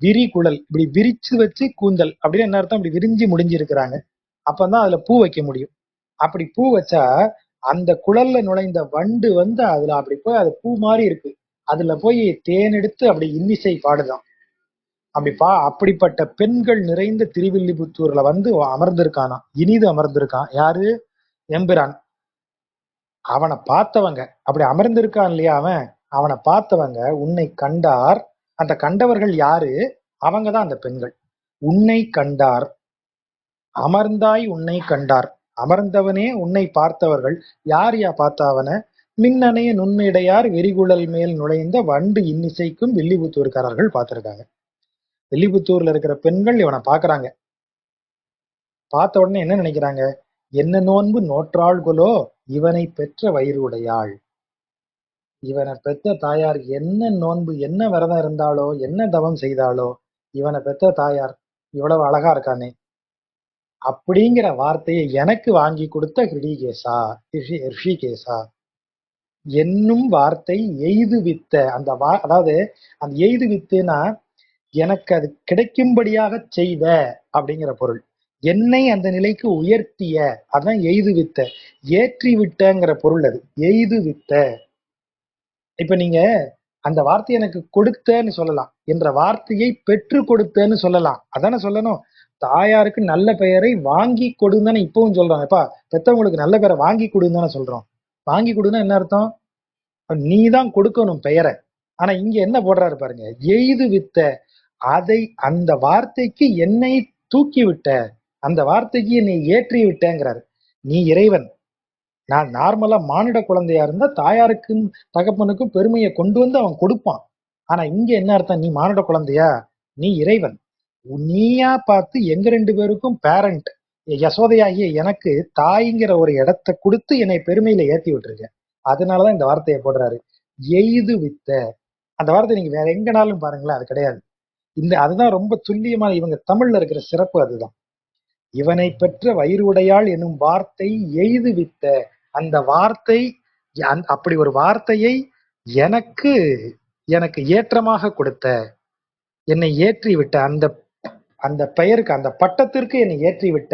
விரி குழல் இப்படி விரிச்சு வச்சு கூந்தல் அப்படின்னு என்ன அர்த்தம்? இப்படி விரிஞ்சு முடிஞ்சு இருக்கிறாங்க. அப்பதான் அதுல பூ வைக்க முடியும். அப்படி பூ வச்சா அந்த குழல்ல நுழைந்த வண்டு வந்து அதுல அப்படி போய் அது பூ மாதிரி இருக்கு, அதுல போய் தேன் எடுத்து அப்படி இன்னிசை பாடுதான். அப்படிப்பட்ட பெண்கள் நிறைந்த திருவில்லிபுத்தூர்ல வந்து அமர்ந்திருக்கானா, இனிது அமர்ந்திருக்கான். யாரு? எம்பிரான். அவனை பார்த்தவங்க, அப்படி அமர்ந்திருக்கான் இல்லையா அவன், அவனை பார்த்தவங்க உன்னை கண்டார். அந்த கண்டவர்கள் யாரு? அவங்கதான் அந்த பெண்கள். உன்னை கண்டார், அமர்ந்தாய் உன்னை கண்டார், அமர்ந்தவனே உன்னை பார்த்தவர்கள். யார் பார்த்தா அவனை? மின்னணைய நுண்ணிடையார் விரிகுழல் மேல் நுழைந்த வண்டு இன்னிசைக்கும் வில்லிபுத்தூர்காரர்கள் பார்த்திருக்காங்க. வில்லிபுத்தூர்ல இருக்கிற பெண்கள் இவனை பாக்குறாங்க. பார்த்த உடனே என்ன நினைக்கிறாங்க? என்ன நோன்பு நோற்றாள்களோ இவனை பெற்ற வயிறு உடையாள். இவனை பெற்ற தாயார் என்ன நோன்பு, என்ன விரதம் இருந்தாலோ, என்ன தவம் செய்தாலோ, இவனை பெற்ற தாயார் இவ்வளவு அழகா இருக்கானே அப்படிங்கிற வார்த்தையை எனக்கு வாங்கி கொடுத்த ஹிருஷிகேசா, ரிஷிகேசா என்னும் வார்த்தை எய்துவித்த அந்த அதாவது அந்த எய்துவித்துனா எனக்கு அது கிடைக்கும்படியாக செய்த அப்படிங்கிற பொருள். என்னை அந்த நிலைக்கு உயர்த்திய, அதான் எய்துவித்த. ஏற்றி விட்டங்கிற பொருள் அது. எய்துவித்த. இப்ப நீங்க அந்த வார்த்தையை எனக்கு கொடுத்தன்னு சொல்லலாம், என்ற வார்த்தையை பெற்று கொடுத்தன்னு சொல்லலாம். அதானே சொல்லணும். தாயாருக்கு நல்ல பெயரை வாங்கி கொடுன்னு தானே இப்பவும் சொல்றோம். எப்பா பெத்தவங்களுக்கு நல்ல பெயரை வாங்கி கொடுன்னு தானே சொல்றோம். வாங்கி கொடுன்னா என்ன அர்த்தம்? நீ தான் கொடுக்கணும் பெயரை. ஆனா இங்க என்ன போடுறாரு பாருங்க, எய்து வித்த. அதை அந்த வார்த்தைக்கு என்னை தூக்கி விட்ட, அந்த வார்த்தைக்கு என்னை ஏற்றி விட்டேங்கிறாரு. நீ இறைவன். நான் நார்மலா மானிட குழந்தையா இருந்தா தாயாருக்கும் தகப்பனுக்கும் பெருமையை கொண்டு வந்து அவன் கொடுப்பான். ஆனா இங்க என்ன அர்த்தம்? நீ மானிட குழந்தையா, நீ இறைவன். நீயா பார்த்து எங்க ரெண்டு பேருக்கும் பேரண்ட் யசோதையாகிய எனக்கு தாய்ங்கிற ஒரு இடத்தை கொடுத்து என்னை பெருமையில ஏத்தி விட்டுருக்க. அதனாலதான் இந்த வார்த்தையை போடுறாரு, எய்து வித்த. அந்த வார்த்தை நீங்க வேற எங்கனாலும் பாருங்களேன், அது கிடையாது. அதுதான் ரொம்ப துல்லியமா இவங்க தமிழ்ல இருக்கிற சிறப்பு. அதுதான் இவனை பெற்ற வயிறு உடையாள் என்னும் வார்த்தை எய்து வித்த. அந்த வார்த்தை, அப்படி ஒரு வார்த்தையை எனக்கு எனக்கு ஏற்றமாக கொடுத்த, என்னை ஏற்றி விட்ட, அந்த அந்த பெயருக்கு அந்த பட்டத்திற்கு என்னை ஏற்றி விட்ட.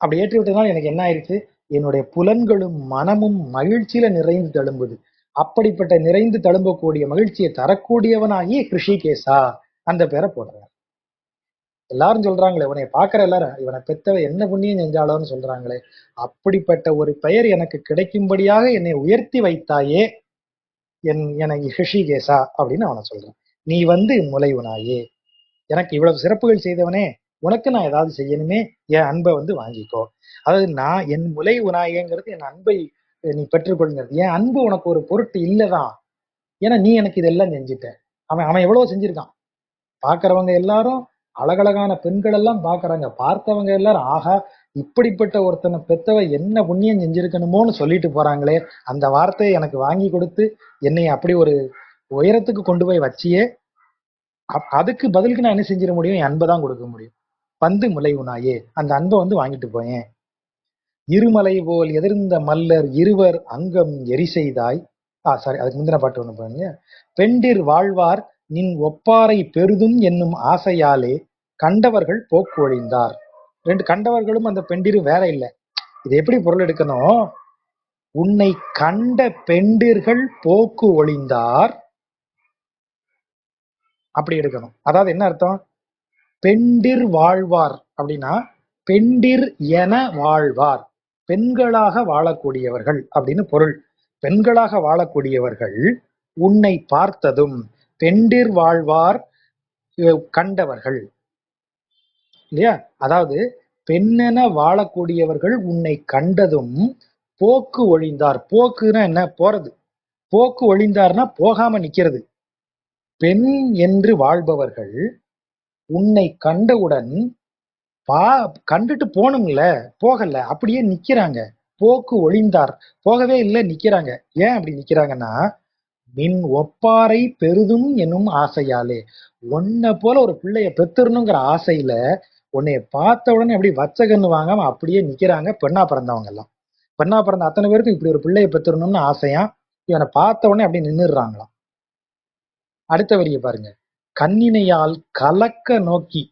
அப்படி ஏற்றி விட்டதுனால எனக்கு என்ன ஆயிடுச்சு? என்னுடைய புலன்களும் மனமும் மகிழ்ச்சியில நிறைந்து தழும்புது. அப்படிப்பட்ட நிறைந்து தழும்பக்கூடிய மகிழ்ச்சியை தரக்கூடியவனாகிய கிருஷிகேசா அந்த பேரை போடுறார். எல்லாரும் சொல்றாங்களே, உன்னை பாக்குற எல்லாரும் இவனை பெத்தவ என்ன புண்ணியம் செஞ்சாலோன்னு சொல்றாங்களே, அப்படிப்பட்ட ஒரு பெயர் எனக்கு கிடைக்கும்படியாக என்னை உயர்த்தி வைத்தாயே எனக்கு ஹிருஷிகேசா அப்படின்னு அவனை சொல்றான். நீ வந்து முலைவனாயே, எனக்கு இவ்வளவு சிறப்புகள் செய்தவனே, உனக்கு நான் ஏதாவது செய்யணுமே, என் அன்பை வந்து வாங்கிக்கோ. அதாவது நான் என் முலை உனாயேங்கிறது என் அன்பை நீ பெற்றுக்கொள்கிறது. என் அன்பு உனக்கு ஒரு பொருட்டு இல்லதான், ஏன்னா நீ எனக்கு இதெல்லாம் செஞ்சுட்ட. அவன் அவன் எவ்வளவு செஞ்சிருக்கான். பாக்குறவங்க எல்லாரும் அழகழகான பெண்கள் எல்லாம் பாக்குறாங்க. பார்த்தவங்க எல்லாரும் ஆகா இப்படிப்பட்ட ஒருத்தனை பெத்தவ என்ன புண்ணியம் செஞ்சிருக்கணுமோன்னு சொல்லிட்டு போறாங்களே, அந்த வார்த்தையை எனக்கு வாங்கி கொடுத்து என்னை அப்படி ஒரு உயரத்துக்கு கொண்டு போய் வச்சியே, அதுக்கு பதிலுக்கு நான் என்ன செஞ்சிட முடியும்? என் அன்பை தான் கொடுக்க முடியும். பந்து முலை உனாயே, அந்த அன்பை வந்து வாங்கிட்டு போயேன். இருமலை போல் எதிர்ந்த மல்லர் இருவர் அங்கம் எரி செய்தாய். சாரி, அதுக்கு முந்தின பாட்டு ஒண்ணு பாருங்க. பெண்டிர் வாழ்வார் நின் ஒப்பாரை பெரிதும் என்னும் ஆசையாலே கண்டவர்கள் போக்கு ஒழிந்தார். ரெண்டு கண்டவர்களும் அந்த பெண்டிரும் வேற இல்லை. இது எப்படி பொருள் எடுக்கணும்? உன்னை கண்ட பெண்டிர்கள் போக்கு ஒழிந்தார், அப்படி எடுக்கணும். அதாவது என்ன அர்த்தம்? பெண்டிர் வாழ்வார் அப்படின்னா பெண்டிர் என வாழ்வார், பெண்களாக வாழக்கூடியவர்கள் அப்படின்னு பொருள். பெண்களாக வாழக்கூடியவர்கள் உன்னை பார்த்ததும், பெண்டிர் வாழ்வார் கண்டவர்கள் இல்லையா? அதாவது பெண்ணென வாழக்கூடியவர்கள் உன்னை கண்டதும் போக்கு ஒழிந்தார். போக்குன்னா என்ன? போறது. போக்கு ஒழிந்தார்னா போகாம நிக்கிறது. பெண் என்று வாழ்பவர்கள் உன்னை கண்டவுடன் கண்டுட்டு போகணும்ல, போகல, அப்படியே நிக்கிறாங்க. போக்கு ஒழிந்தார், போகவே இல்லை, நிக்கிறாங்க. ஏன் அப்படி நிக்கிறாங்கன்னா, நின் ஒப்பாரை பெரிதும் என்னும் ஆசையாலே, உன்னை போல ஒரு பிள்ளைய பெத்துறணுங்கிற ஆசையில உன்னைய பார்த்த உடனே அப்படி வச்சகன்னு வாங்காம அப்படியே நிக்கிறாங்க. பெண்ணா பிறந்தவங்க எல்லாம், பெண்ணா பிறந்த அத்தனை பேருக்கும் இப்படி ஒரு பிள்ளைய பெத்துறணும்னு ஆசையா இவனை பார்த்த உடனே அப்படி நின்னுடுறாங்களாம். அடுத்த வரிய பாருங்க. கண்ணினையால் கலக்க நோக்கி,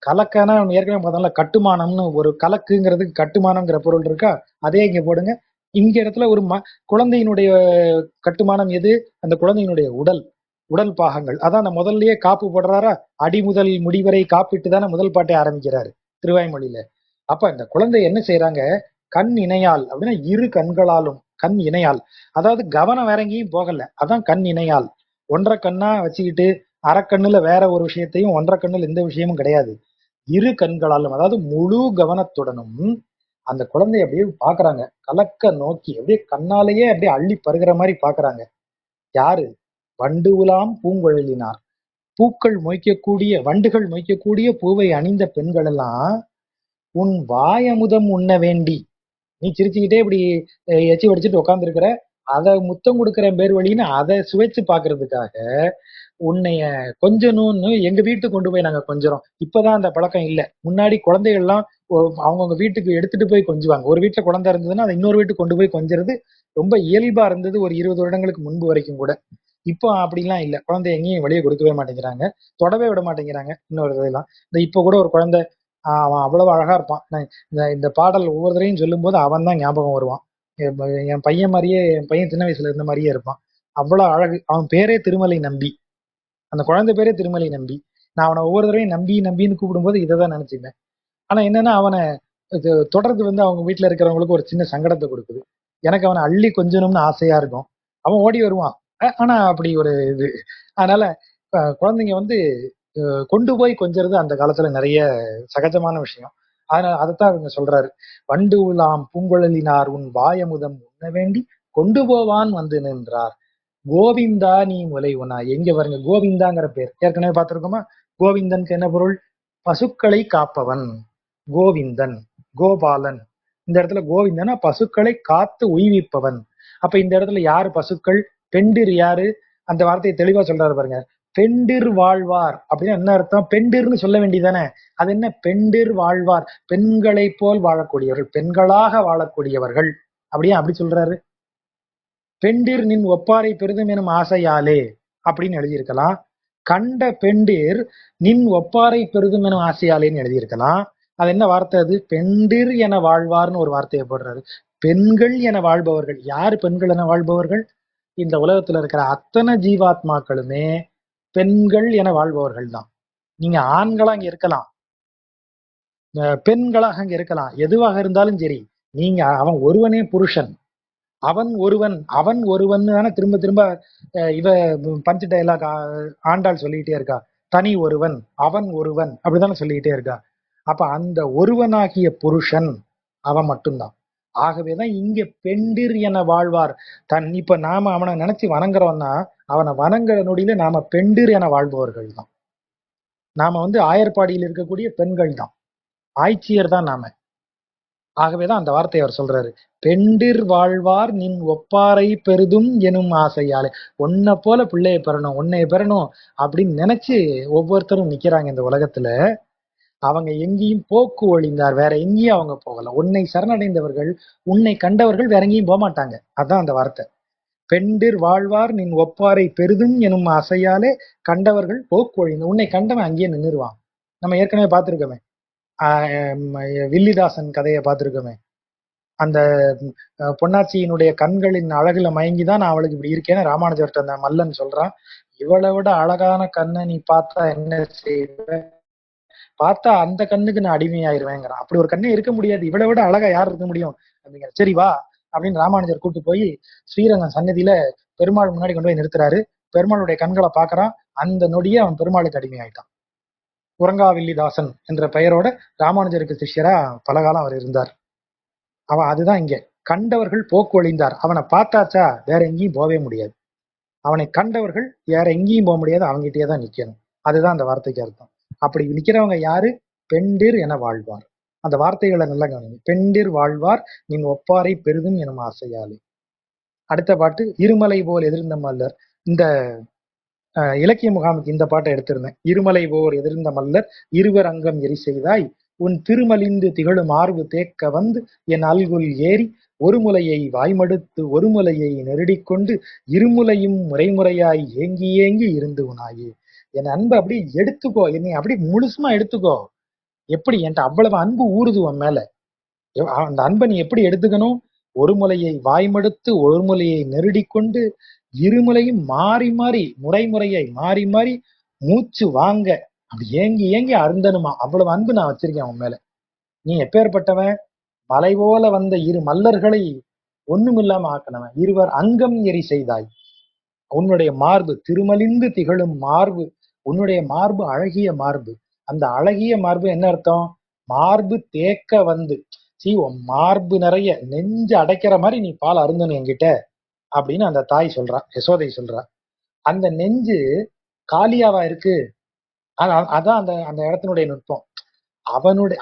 கலக்கனா ஏற்கனவே பார்த்தோம்ல, கட்டுமானம்னு ஒரு கலக்குங்கிறதுக்கு கட்டுமானம்ங்கிற பொருள் இருக்கா, அதே இங்க போடுங்க. இங்க இடத்துல ஒரு குழந்தையினுடைய கட்டுமானம் எது? அந்த குழந்தையினுடைய உடல், உடல் பாகங்கள். அதான் அந்த முதல்லயே காப்பு போடுறாரா, அடி முதல் முடிவரை காப்பிட்டு தானே முதல் பாட்டை ஆரம்பிக்கிறாரு திருவாய்மொழியில. அப்ப இந்த குழந்தை என்ன செய்யறாங்க? கண் இணையால் அப்படின்னா இரு கண்களாலும், கண் இணையால் அதாவது கவனம் வேற எங்கேயும் போகல, அதான் கண் இணையால். ஒன்றரை கண்ணா வச்சுக்கிட்டு அரைக்கண்ணுல வேற ஒரு விஷயத்தையும் ஒன்றரை கண்ணுல எந்த விஷயமும் கிடையாது. இரு கண்களாலும் அதாவது முழு கவனத்துடனும் அந்த குழந்தைய அப்படியே பாக்குறாங்க, கலக்க நோக்கி அப்படியே கண்ணாலேயே அப்படியே அள்ளி பருகிற மாதிரி பாக்குறாங்க. யாரு? வண்டு உலாம் பூங்குழலினார். பூக்கள் மொய்க்கக்கூடிய, வண்டுகள் மொய்க்கக்கூடிய பூவை அணிந்த பெண்கள் எல்லாம் உன் வாயமுதம் உண்ண வேண்டி, நீ சிரிச்சுக்கிட்டே இப்படி எச்சி வடிச்சிட்டு உட்காந்துருக்கிற, அதை முத்தம் கொடுக்கிற பேர் வழின்னு அதை சுவைச்சு பாக்குறதுக்காக உன்னைய கொஞ்சணும்னு எங்க வீட்டுக்கு கொண்டு போய் நாங்க கொஞ்சறோம். இப்பதான் அந்த பழக்கம் இல்லை. முன்னாடி குழந்தைகள்லாம் அவங்கவுங்க வீட்டுக்கு எடுத்துட்டு போய் கொஞ்சுவாங்க. ஒரு வீட்டுல குழந்தை இருந்ததுன்னா அதை இன்னொரு வீட்டுக்கு கொண்டு போய் கொஞ்சறது ரொம்ப இயல்பா இருந்தது ஒரு 20 வருடங்களுக்கு முன்பு வரைக்கும் கூட. இப்போ அப்படிலாம் இல்லை. குழந்தை எங்கேயும் வெளியே கொடுக்கவே மாட்டேங்கிறாங்க, தொடவே விட மாட்டேங்கிறாங்க. இன்னொரு இதெல்லாம் இந்த இப்போ கூட ஒரு குழந்தை அவன் அவ்வளவு அழகா இருப்பான். இந்த பாடல் ஒவ்வொரு தடையும் சொல்லும் போது அவன் தான் ஞாபகம் வருவான். என் பையன் மாதிரியே, என் பையன் சின்ன வயசுல இருந்த மாதிரியே இருப்பான். அவ்வளவு அழகு. அவன் பேரே திருமலை நம்பி, அந்த குழந்தை பேரே திருமலை நம்பி. நான் அவனை ஒவ்வொரு தடவையும் நம்பி நம்பின்னு கூப்பிடும்போது இதை தான் நினைச்சிருந்தேன். ஆனா என்னன்னா அவனை தொடர்ந்து அவங்க வீட்டுல இருக்கிறவங்களுக்கு ஒரு சின்ன சங்கடத்தை கொடுக்குது. எனக்கு அவனை அள்ளி கொஞ்சணும்னு ஆசையா இருக்கும். அவன் ஓடி வருவான். ஆனா அப்படி ஒரு இது. அதனால குழந்தைங்க கொண்டு போய் கொஞ்சறது அந்த காலத்துல நிறைய சகஜமான விஷயம். அதனால அதைத்தான் இவங்க சொல்றாரு. வண்டு உலாம் பூங்குழலினார் உன் வாயமுதம் உண்ண வேண்டி கொண்டு போவான் வந்து நின்றார். கோவிந்தா நீ முலை உனா. எங்க பாருங்க, கோவிந்தாங்கிற பேர் ஏற்கனவே பார்த்திருக்கோமா? கோவிந்தனுக்கு என்ன பொருள்? பசுக்களை காப்பவன். கோவிந்தன், கோபாலன். இந்த இடத்துல கோவிந்தனா பசுக்களை காத்து உய்விப்பவன். அப்ப இந்த இடத்துல யாரு பசுக்கள்? பெண்டிர் யாரு? அந்த வார்த்தையை தெளிவா சொல்றாரு பாருங்க. பெண்டிர் வாழ்வார் அப்படின்னா என்ன அர்த்தம்? பெண்டிர்னு சொல்ல வேண்டியதானே. அது என்ன? பெண்டிர் வாழ்வார், பெண்களை போல் வாழக்கூடியவர்கள், பெண்களாக வாழக்கூடியவர்கள். அப்படியே அப்படி சொல்றாரு. பெண்டிர் நின் ஒப்பாரை பெரிதும் எனும் ஆசையாலே அப்படின்னு எழுதியிருக்கலாம். கண்ட பெண்டிர் நின் ஒப்பாரை பெரிதும் எனும் ஆசையாலேன்னு எழுதியிருக்கலாம். அது என்ன வார்த்தை? அது பெண்டிர் என வாழ்வார்னு ஒரு வார்த்தையை போடுறாரு. பெண்கள் என வாழ்பவர்கள். யாரு பெண்கள் என வாழ்பவர்கள்? இந்த உலகத்துல இருக்கிற அத்தனை ஜீவாத்மாக்களுமே பெண்கள் என வாழ்பவர்கள் தான். நீங்க ஆண்களா அங்க இருக்கலாம், பெண்களாக அங்க இருக்கலாம், எதுவாக இருந்தாலும் சரி, நீங்க அவன் ஒருவனே புருஷன், அவன் ஒருவன், அவன் ஒருவன் தானே திரும்ப திரும்ப இவ பஞ்சு டைலாக் ஆண்டாள் சொல்லிக்கிட்டே இருக்கா. தனி ஒருவன், அவன் ஒருவன், அப்படித்தானே சொல்லிக்கிட்டே இருக்கா. அப்ப அந்த ஒருவனாகிய புருஷன் அவன் மட்டும்தான். ஆகவேதான் இங்க பெண்டிர் என வாழ்வார். இப்ப நாம அவனை நினைச்சு வணங்குறோம்னா அவனை வணங்குற நொடியில நாம பெண்டிர் என வாழ்பவர்கள் தான். நாம ஆயர்பாடியில் இருக்கக்கூடிய பெண்கள் தான், ஆய்ச்சியர் தான் நாம. ஆகவேதான் அந்த வார்த்தையை அவர் சொல்றாரு. பெண்டிர் வாழ்வார் நின் ஒப்பாரை பெரிதும் எனும் ஆசையாலே. உன்னை போல பிள்ளைய பெறணும், உன்னைய பெறணும் அப்படின்னு நினைச்சு ஒவ்வொருத்தரும் நிக்கிறாங்க இந்த உலகத்துல. அவங்க எங்கேயும் போக்கு ஒழிந்தார், வேற எங்கேயும் அவங்க போகல. உன்னை சரணடைந்தவர்கள், உன்னை கண்டவர்கள் வேற எங்கேயும் போக மாட்டாங்க. அதான் அந்த வார்த்தை. பெண்டிர் வாழ்வார் நின் ஒப்பாரை பெரிதும் எனும் ஆசையாலே கண்டவர்கள் போக்கு ஒழிந்த. உன்னை கண்டவன் அங்கேயே நின்றுவான். நம்ம ஏற்கனவே பார்த்திருக்கோமே, வில்லிதாசன் கதையை பார்த்திருக்கோமே. அந்த பொன்னாச்சியினுடைய கண்களின் அழகுல மயங்கிதான் நான் அவளுக்கு இப்படி இருக்கேன்னு ராமானுஜர்கிட்ட அந்த மல்லன் சொல்றான். இவளை விட அழகான கண்ணை நீ பார்த்தா என்ன செய்வ? பார்த்தா அந்த கண்ணுக்கு நான் அடிமையாயிருவேங்கிறான். அப்படி ஒரு கண்ணே இருக்க முடியாது, இவளை விட அழகா யார் இருக்க முடியும் அப்படிங்கிற. சரி வா அப்படின்னு ராமானுஜர் கூட்டு போய் ஸ்ரீரங்கம் சன்னதியில பெருமாள் முன்னாடி கொண்டு போய் நிறுத்துறாரு. பெருமாளுடைய கண்களை பாக்குறான். அந்த நொடியே அவன் பெருமாளுக்கு அடிமையாயிட்டான். உறங்காவில்லிதாசன் என்ற பெயரோட ராமானுஜருக்கு சிஷ்யரா பலகாலம் அவர் இருந்தார். அவன் அதுதான் இங்க கண்டவர்கள் போக்கு ஒழிந்தார். அவனை பார்த்தாச்சா வேற எங்கேயும் போகவே முடியாது. அவனை கண்டவர்கள் வேற எங்கேயும் போக முடியாது, அவங்ககிட்டயே தான் நிக்கணும். அதுதான் அந்த வார்த்தைக்கு அர்த்தம். அப்படி நிக்கிறவங்க யாரு? பெண்டிர் என வாழ்வார். அந்த வார்த்தைகளை நல்லா கவனிங்க. பெண்டிர் வாழ்வார் நின் ஒப்பாரை பெரிதும் எனும் ஆசையாலே. அடுத்த பாட்டு இருமலை போல் எதிர்ந்த மல்லர். இந்த இலக்கிய முகாமுக்கு இந்த பாட்டை எடுத்திருந்தேன். இருமலை போர் எதிர்ந்த மல்லர் இருவர் அங்கம் எரி செய்தாய் உன் திருமலிந்து திகழும் ஆர்வு தேக்க வந்து என் அல்குல் ஏறி ஒரு முலையை வாய்மடுத்து ஒரு முலையை நெருடிக்கொண்டு இருமுலையும் முறைமுறையாய் ஏங்கி ஏங்கி இருந்து உனாயே. என் அன்பை அப்படி எடுத்துக்கோ, என்னை அப்படி முழுசுமா எடுத்துக்கோ. எப்படி என்கிட்ட அவ்வளவு அன்பு ஊறுது உன் மேல. அந்த அன்பை நீ எப்படி எடுத்துக்கணும்? ஒரு முலையை வாய்மடுத்து ஒரு முலையை நெருடிக்கொண்டு இருமுலையும் மாறி மாறி முறைமுறையை மாறி மாறி மூச்சு வாங்க அப்படி ஏங்கி ஏங்கி அருந்தனுமா. அவ்வளவு அன்பு நான் வச்சிருக்கேன் உன் மேல. நீ எப்பேற்பட்டவன்? மலை போல வந்த இரு மல்லர்களை ஒண்ணுமில்லாம ஆக்கினவன். இருவர் அங்கம் எரி செய்தாய். உன்னுடைய மார்பு திருமலிந்து திகழும் மார்பு. உன்னுடைய மார்பு அழகிய மார்பு. அந்த அழகிய மார்பு என்ன அர்த்தம்? மார்பு தேக்க வந்து உன் மார்பு நிறைய நெஞ்சு அடைக்கிற மாதிரி நீ பால் அருந்தணும் என்கிட்ட அப்படின்னு அந்த தாய் சொல்றா, யசோதை சொல்றா. அந்த நெஞ்சு காலியாவா இருக்கு? அதான் அந்த அந்த இடத்தினுடைய நுட்பம்.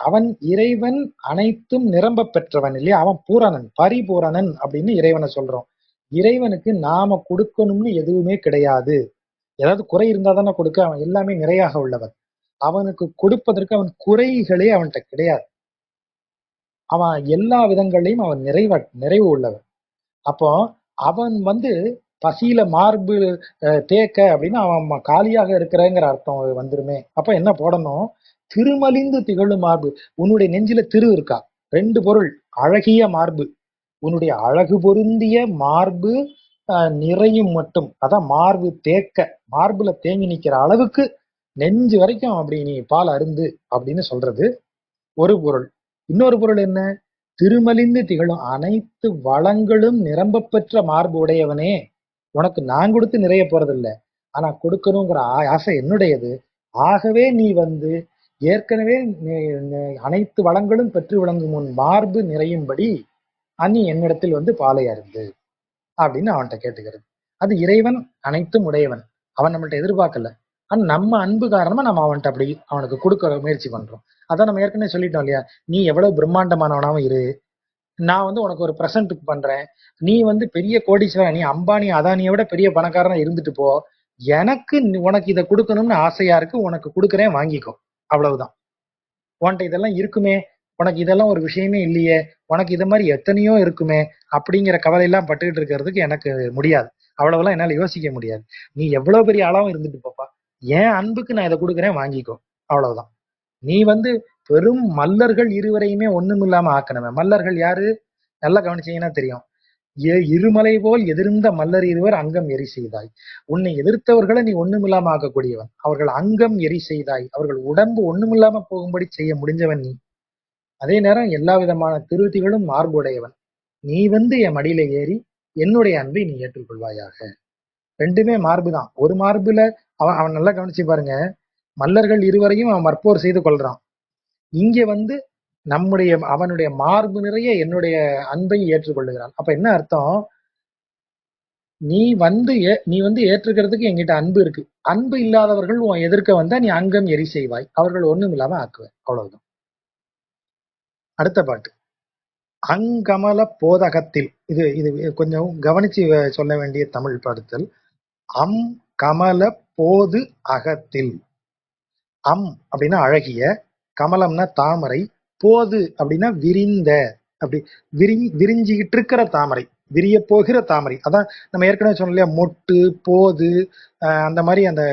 அவன் இறைவன் அனைத்தும் நிரம்ப பெற்றவன் இல்லையா? அவன் பூரணன், பரிபூரணன் அப்படின்னு இறைவனை சொல்றோம். இறைவனுக்கு நாம கொடுக்கணும்னு எதுவுமே கிடையாது. ஏதாவது குறை இருந்தா தானே கொடுக்க. அவன் எல்லாமே நிறையாக உள்ளவன். அவனுக்கு கொடுப்பதற்கு அவன் குறைகளே அவன்கிட்ட கிடையாது. அவன் எல்லா விதங்களையும் அவன் நிறைவு உள்ளவன். அப்போ அவன் பசியில மார்பு தேக்க அப்படின்னா அவன் காலியாக இருக்கிறங்கிற அர்த்தம் வந்துருமே. அப்ப என்ன போடணும்? திருமலிந்து திகழும் மார்பு. உன்னுடைய நெஞ்சில திரு இருக்கா? ரெண்டு பொருள். அழகிய மார்பு, உன்னுடைய அழகு பொருந்திய மார்பு நிறையும் மட்டும். அதான் மார்பு தேக்க, மார்புல தேங்கி நிக்கிற அளவுக்கு நெஞ்சு வரைக்கும் அப்படி நீ பால் அருந்து அப்படின்னு சொல்றது ஒரு பொருள். இன்னொரு பொருள் என்ன? திருமலிந்து திகழும் அனைத்து வளங்களும் நிரம்ப பெற்ற மார்பு உடையவனே, உனக்கு நான் கொடுத்து நிறைய போறதில்ல, ஆனா கொடுக்கணுங்கிற ஆசை என்னுடையது. ஆகவே நீ ஏற்கனவே அனைத்து வளங்களும் பெற்று விளங்கும் உன் மார்பு நிறையும்படி நீ என்னிடத்தில் பாலை அருந்து அப்படின்னு அவன்கிட்ட கேட்டுக்கிறது. அது இறைவன் அனைத்தும் உடையவன். அவன் நம்மள்ட்ட எதிர்பார்க்கல. ஆனா நம்ம அன்பு காரணமா நம்ம அவன்கிட்ட அப்படி அவனுக்கு கொடுக்க முயற்சி பண்றோம். அதான் நம்ம ஏற்கனவே சொல்லிட்டோம் இல்லையா? நீ எவ்வளவு பிரம்மாண்டமானவனாவும் இரு, நான் உனக்கு ஒரு பிரசன்ட் பண்றேன். நீ பெரிய கோடீஸ்வரன், நீ அம்பானி அதானியை விட பெரிய பணக்காரனா இருந்துட்டு போ, எனக்கு உனக்கு இதை கொடுக்கணும்னு ஆசையா இருக்கு, உனக்கு கொடுக்குறேன், வாங்கிக்கோ, அவ்வளவுதான். உன்கிட்ட இதெல்லாம் இருக்குமே, உனக்கு இதெல்லாம் ஒரு விஷயமே இல்லையே, உனக்கு இதை மாதிரி எத்தனையோ இருக்குமே அப்படிங்கிற கவலை எல்லாம் பட்டுக்கிட்டு இருக்கிறதுக்கு எனக்கு முடியாது. அவ்வளவுலாம் என்னால யோசிக்க முடியாது. நீ எவ்வளவு பெரிய ஆளாவும் இருந்துட்டு போப்பா, என் அன்புக்கு நான் இதை கொடுக்குறேன், வாங்கிக்கோ, அவ்வளவுதான். நீ பெரும் மல்லர்கள் இருவரையுமே ஒண்ணும் இல்லாம ஆக்கணுமே. மல்லர்கள் யாரு? நல்லா கவனிச்சீங்கன்னா தெரியும். இருமலை போல் எதிர்ந்த மல்லர் இருவர் அங்கம் எரி செய்தாய். உன்னை எதிர்த்தவர்களை நீ ஒண்ணுமில்லாம ஆக்கக்கூடியவன். அவர்கள் அங்கம் எரி செய்தாய். அவர்கள் உடம்பு ஒண்ணுமில்லாம போகும்படி செய்ய முடிஞ்சவன் நீ. அதே நேரம் எல்லா விதமான திருத்திகளும் மார்புடையவன். நீ என் மடியில ஏறி என்னுடைய அன்பை நீ ஏற்றுக்கொள்வாயாக. ரெண்டுமே மார்புதான். ஒரு மார்புல அவன் நல்லா கவனிச்சு பாருங்க, மல்லர்கள் இருவரையும் அவன் மற்போர் செய்து கொள்றான். இங்க அவனுடைய மார்பு நிறைய என்னுடைய அன்பை ஏற்றுக்கொள்ளுகிறான். அப்ப என்ன அர்த்தம்? நீ ஏற்றுக்கிறதுக்கு என்கிட்ட அன்பு இருக்கு. அன்பு இல்லாதவர்கள் உன் எதிர்க்க வந்தா நீ அங்கம் எரி செய்வாய், அவர்கள் ஒண்ணும் இல்லாம ஆக்குவாய், அவ்வளவுதான். அடுத்த பாட்டு அங்கமல போதகத்தில். இது இது கொஞ்சம் கவனிச்சு சொல்ல வேண்டிய தமிழ் படுத்தல். அம் கமல போது அகத்தில். அம் அப்படின்னா அழகிய, கமலம்னா தாமரை, போது அப்படின்னா விரிந்த, அப்படி விரிஞ்சிக்கிட்டு இருக்கிற தாமரை, விரிய போகிற தாமரை. அதான் நம்ம ஏற்கனவே சொன்னோம் இல்லையா, மொட்டு போது அந்த மாதிரி அந்த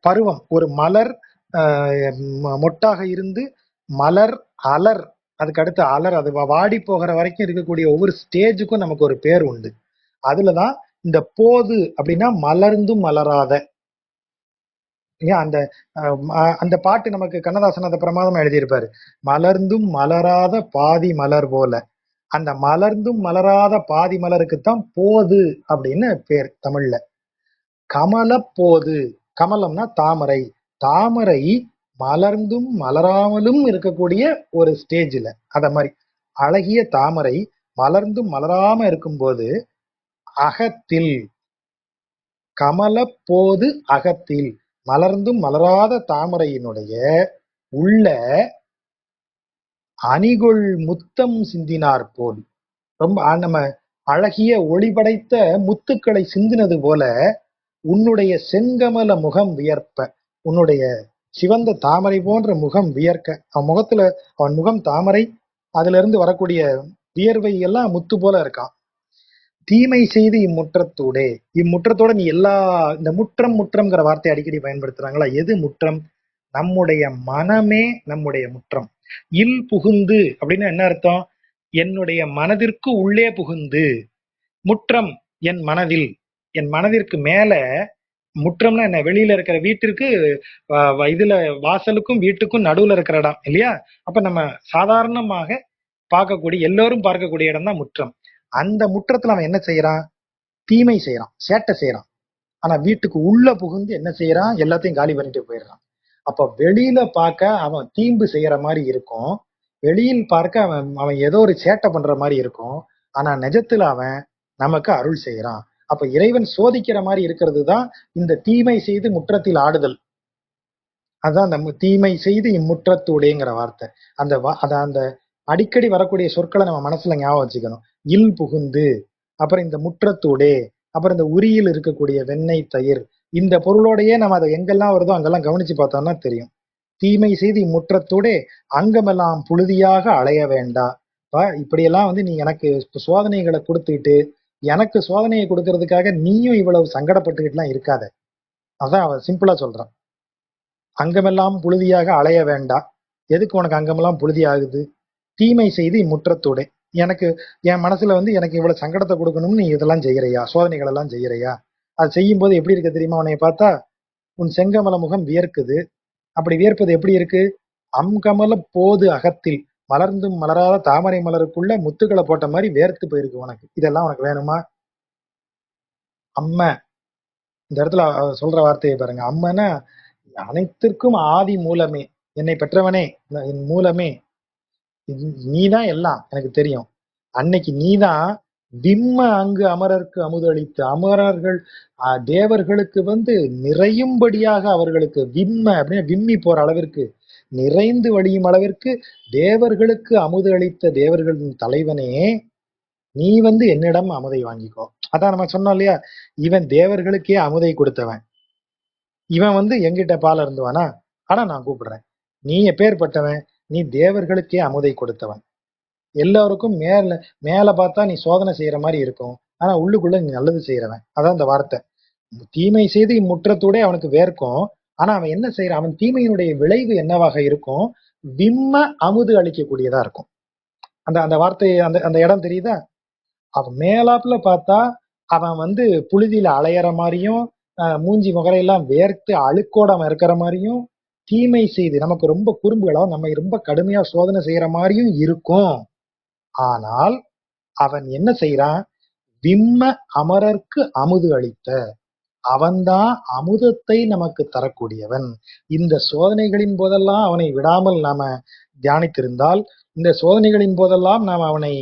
பருவம். ஒரு மலர் மொட்டாக இருந்து மலர் அலர், அதுக்கு அடுத்து அலர், அது வாடி போகிற வரைக்கும் இருக்கக்கூடிய ஒவ்வொரு ஸ்டேஜுக்கும் நமக்கு ஒரு பேர் உண்டு. அதுலதான் இந்த போது அப்படின்னா மலர்ந்தும் மலராத. ஏன் அந்த அந்த பாட்டு நமக்கு கண்ணதாசன் அதை பிரமாதமா எழுதியிருப்பாரு. மலர்ந்தும் மலராத பாதி மலர் போல. அந்த மலர்ந்தும் மலராத பாதி மலருக்குத்தான் போது அப்படின்னு பேர் தமிழ்ல. கமல போது, கமலம்னா தாமரை. தாமரை மலர்ந்தும் மலராமலும் இருக்கக்கூடிய ஒரு ஸ்டேஜ்ல, அத மாதிரி அழகிய தாமரை மலர்ந்தும் மலராம இருக்கும்போது அகத்தில், கமல போது அகத்தில், மலர்ந்தும் மலராத தாமரையினுடைய உள்ள அணிகொள் முத்தம் சிந்தினார் போல், ரொம்ப நம்ம அழகிய ஒளி படைத்த முத்துக்களை சிந்தினது போல உன்னுடைய செங்கமல முகம் வியர்ப்ப, உன்னுடைய சிவந்த தாமரை போன்ற முகம் வியர்க்க. அவன் முகத்துல, அவன் முகம் தாமரை, அதுல இருந்து வரக்கூடிய வியர்வை எல்லாம் முத்து போல இருக்கான். தீமை செய்து இம்முற்றத்தோடே, இம்முற்றத்தோட நீ எல்லா, இந்த முற்றம் முற்றம்ங்கிற வார்த்தை அடிக்கடி பயன்படுத்துறாங்களா? எது முற்றம்? நம்முடைய மனமே நம்முடைய முற்றம். இல் புகுந்து அப்படின்னா என்ன அர்த்தம்? என்னுடைய மனதிற்கு உள்ளே புகுந்து. முற்றம் என் மனதில், என் மனதிற்கு மேல. முற்றம்னா என்ன? வெளியில இருக்கிற வீட்டிற்கு இதுல வாசலுக்கும் வீட்டுக்கும் நடுவுல இருக்கிற இடம் இல்லையா? அப்ப நம்ம சாதாரணமாக பார்க்கக்கூடிய, எல்லோரும் பார்க்கக்கூடிய இடம் தான் முற்றம். அந்த முற்றத்துல அவன் என்ன செய்யறான்? தீமை செய்யறான், சேட்டை செய்யறான். ஆனா வீட்டுக்கு உள்ள புகுந்து என்ன செய்யறான்? எல்லாத்தையும் காலி பண்ணிட்டு போயிடுறான். அப்ப வெளியில பார்க்க அவன் தீம்பு செய்யற மாதிரி இருக்கும், வெளியில் பார்க்க அவன் அவன் ஏதோ ஒரு சேட்டை பண்ற மாதிரி இருக்கும். ஆனா நிஜத்துல அவன் நமக்கு அருள் செய்யறான். அப்ப இறைவன் சோதிக்கிற மாதிரி இருக்கிறது தான் இந்த தீமை செய்து முற்றத்தில் ஆடுதல். அதான் அந்த தீமை செய்து இம்முற்றத்தூடேங்கிற வார்த்தை. அந்த அந்த அடிக்கடி வரக்கூடிய சொற்களை நம்ம மனசுல ஞாபகம் வச்சுக்கணும். இல் புகுந்து, அப்புறம் இந்த முற்றத்தூடே, அப்புறம் இந்த உரியில் இருக்கக்கூடிய வெண்ணெய் தயிர், இந்த பொருளோடையே நம்ம அதை எங்கெல்லாம் வருதோ அங்கெல்லாம் கவனிச்சு பார்த்தோம்னா தெரியும். தீமை செய்து இம்முற்றத்தூடே அங்கமெல்லாம் புழுதியாக அலைய வேண்டா. இப்படியெல்லாம் நீ எனக்கு சோதனைகளை கொடுத்துட்டு, எனக்கு சோதனையை கொடுக்கறதுக்காக நீயும் இவ்வளவு சங்கடப்பட்டுக்கிட்டுலாம் இருக்காத. அதான் அவன் சிம்பிளா சொல்றான். அங்கமெல்லாம் புழுதியாக அலைய வேண்டா. எதுக்கு உனக்கு அங்கமெல்லாம் புழுதி ஆகுது? தீமை செய்து இம்முற்றத்தோட, எனக்கு என் மனசுல எனக்கு இவ்வளவு சங்கடத்தை கொடுக்கணும்னு நீ இதெல்லாம் செய்யறையா, சோதனைகள் எல்லாம் செய்யறையா? அது செய்யும் போது எப்படி இருக்கு தெரியுமா? உன்னை பார்த்தா உன் செங்கமல முகம் வியர்க்குது. அப்படி வியர்ப்பது எப்படி இருக்கு? அம்கமல போது அகத்தில், மலர்ந்தும் மலராத தாமரை மலருக்குள்ள முத்துக்களை போட்ட மாதிரி வேர்த்து போயிருக்கு உனக்கு. இதெல்லாம் உனக்கு வேணுமா? அம்ம, இந்த இடத்துல சொல்ற வார்த்தையை பாருங்க. அம்மனா அனைத்திற்கும் ஆதி மூலமே, என்னை பெற்றவனே, என் மூலமே, நீதான் எல்லாம் எனக்கு தெரியும். அன்னைக்கு நீதான் விம்ம அங்கு அமரர்க்கு அமுதளித்து, அமரர்கள் தேவர்களுக்கு நிறையும்படியாக அவர்களுக்கு விம்ம அப்படின்னு விம்மி போற அளவிற்கு, நிறைந்து வழியும் அளவிற்கு தேவர்களுக்கு அமுது அளித்த தேவர்களின் தலைவனே, நீ என்னிடம் அமுதை வாங்கிக்கோ. அதான் நம்ம சொன்னோம் இல்லையா, இவன் தேவர்களுக்கே அமுதை கொடுத்தவன், இவன் எங்கிட்ட பால் இருந்துவானா? ஆனா நான் கூப்பிடுறேன், நீ எப்பேற்பட்டவன்? நீ தேவர்களுக்கே அமுதை கொடுத்தவன். எல்லாருக்கும் மேல மேல பார்த்தா நீ சோதனை செய்யற மாதிரி இருக்கும், ஆனா உள்ளுக்குள்ள நீ நல்லது செய்யறவன். அதான் அந்த வார்த்தை. தீமை செய்து இம்முற்றத்தோட அவனுக்கு வேர்க்கும். ஆனா அவன் என்ன செய்யறான்? அவன் தீமையினுடைய விளைவு என்னவாக இருக்கும்? விம்ம அமுது அளிக்கக்கூடியதா இருக்கும். அந்த அந்த வார்த்தை, அந்த அந்த இடம் தெரியுதா? அவன் மேலாப்புல பார்த்தா அவன் புழுதியில அலையற மாதிரியும், மூஞ்சி முகரையெல்லாம் வேர்த்து அழுக்கோடாம இருக்கிற மாதிரியும், தீமை செய்து நமக்கு ரொம்ப குறும்புகளா நம்ம ரொம்ப கடுமையா சோதனை செய்யற மாதிரியும் இருக்கும். ஆனால் அவன் என்ன செய்யறான்? விம்ம அமரர்க்கு அமுது அளித்த, அவன்தான் அமுதத்தை நமக்கு தரக்கூடியவன். இந்த சோதனைகளின் போதெல்லாம் அவனை விடாமல் நாம தியானித்திருந்தால், இந்த சோதனைகளின் போதெல்லாம் நாம் அவனை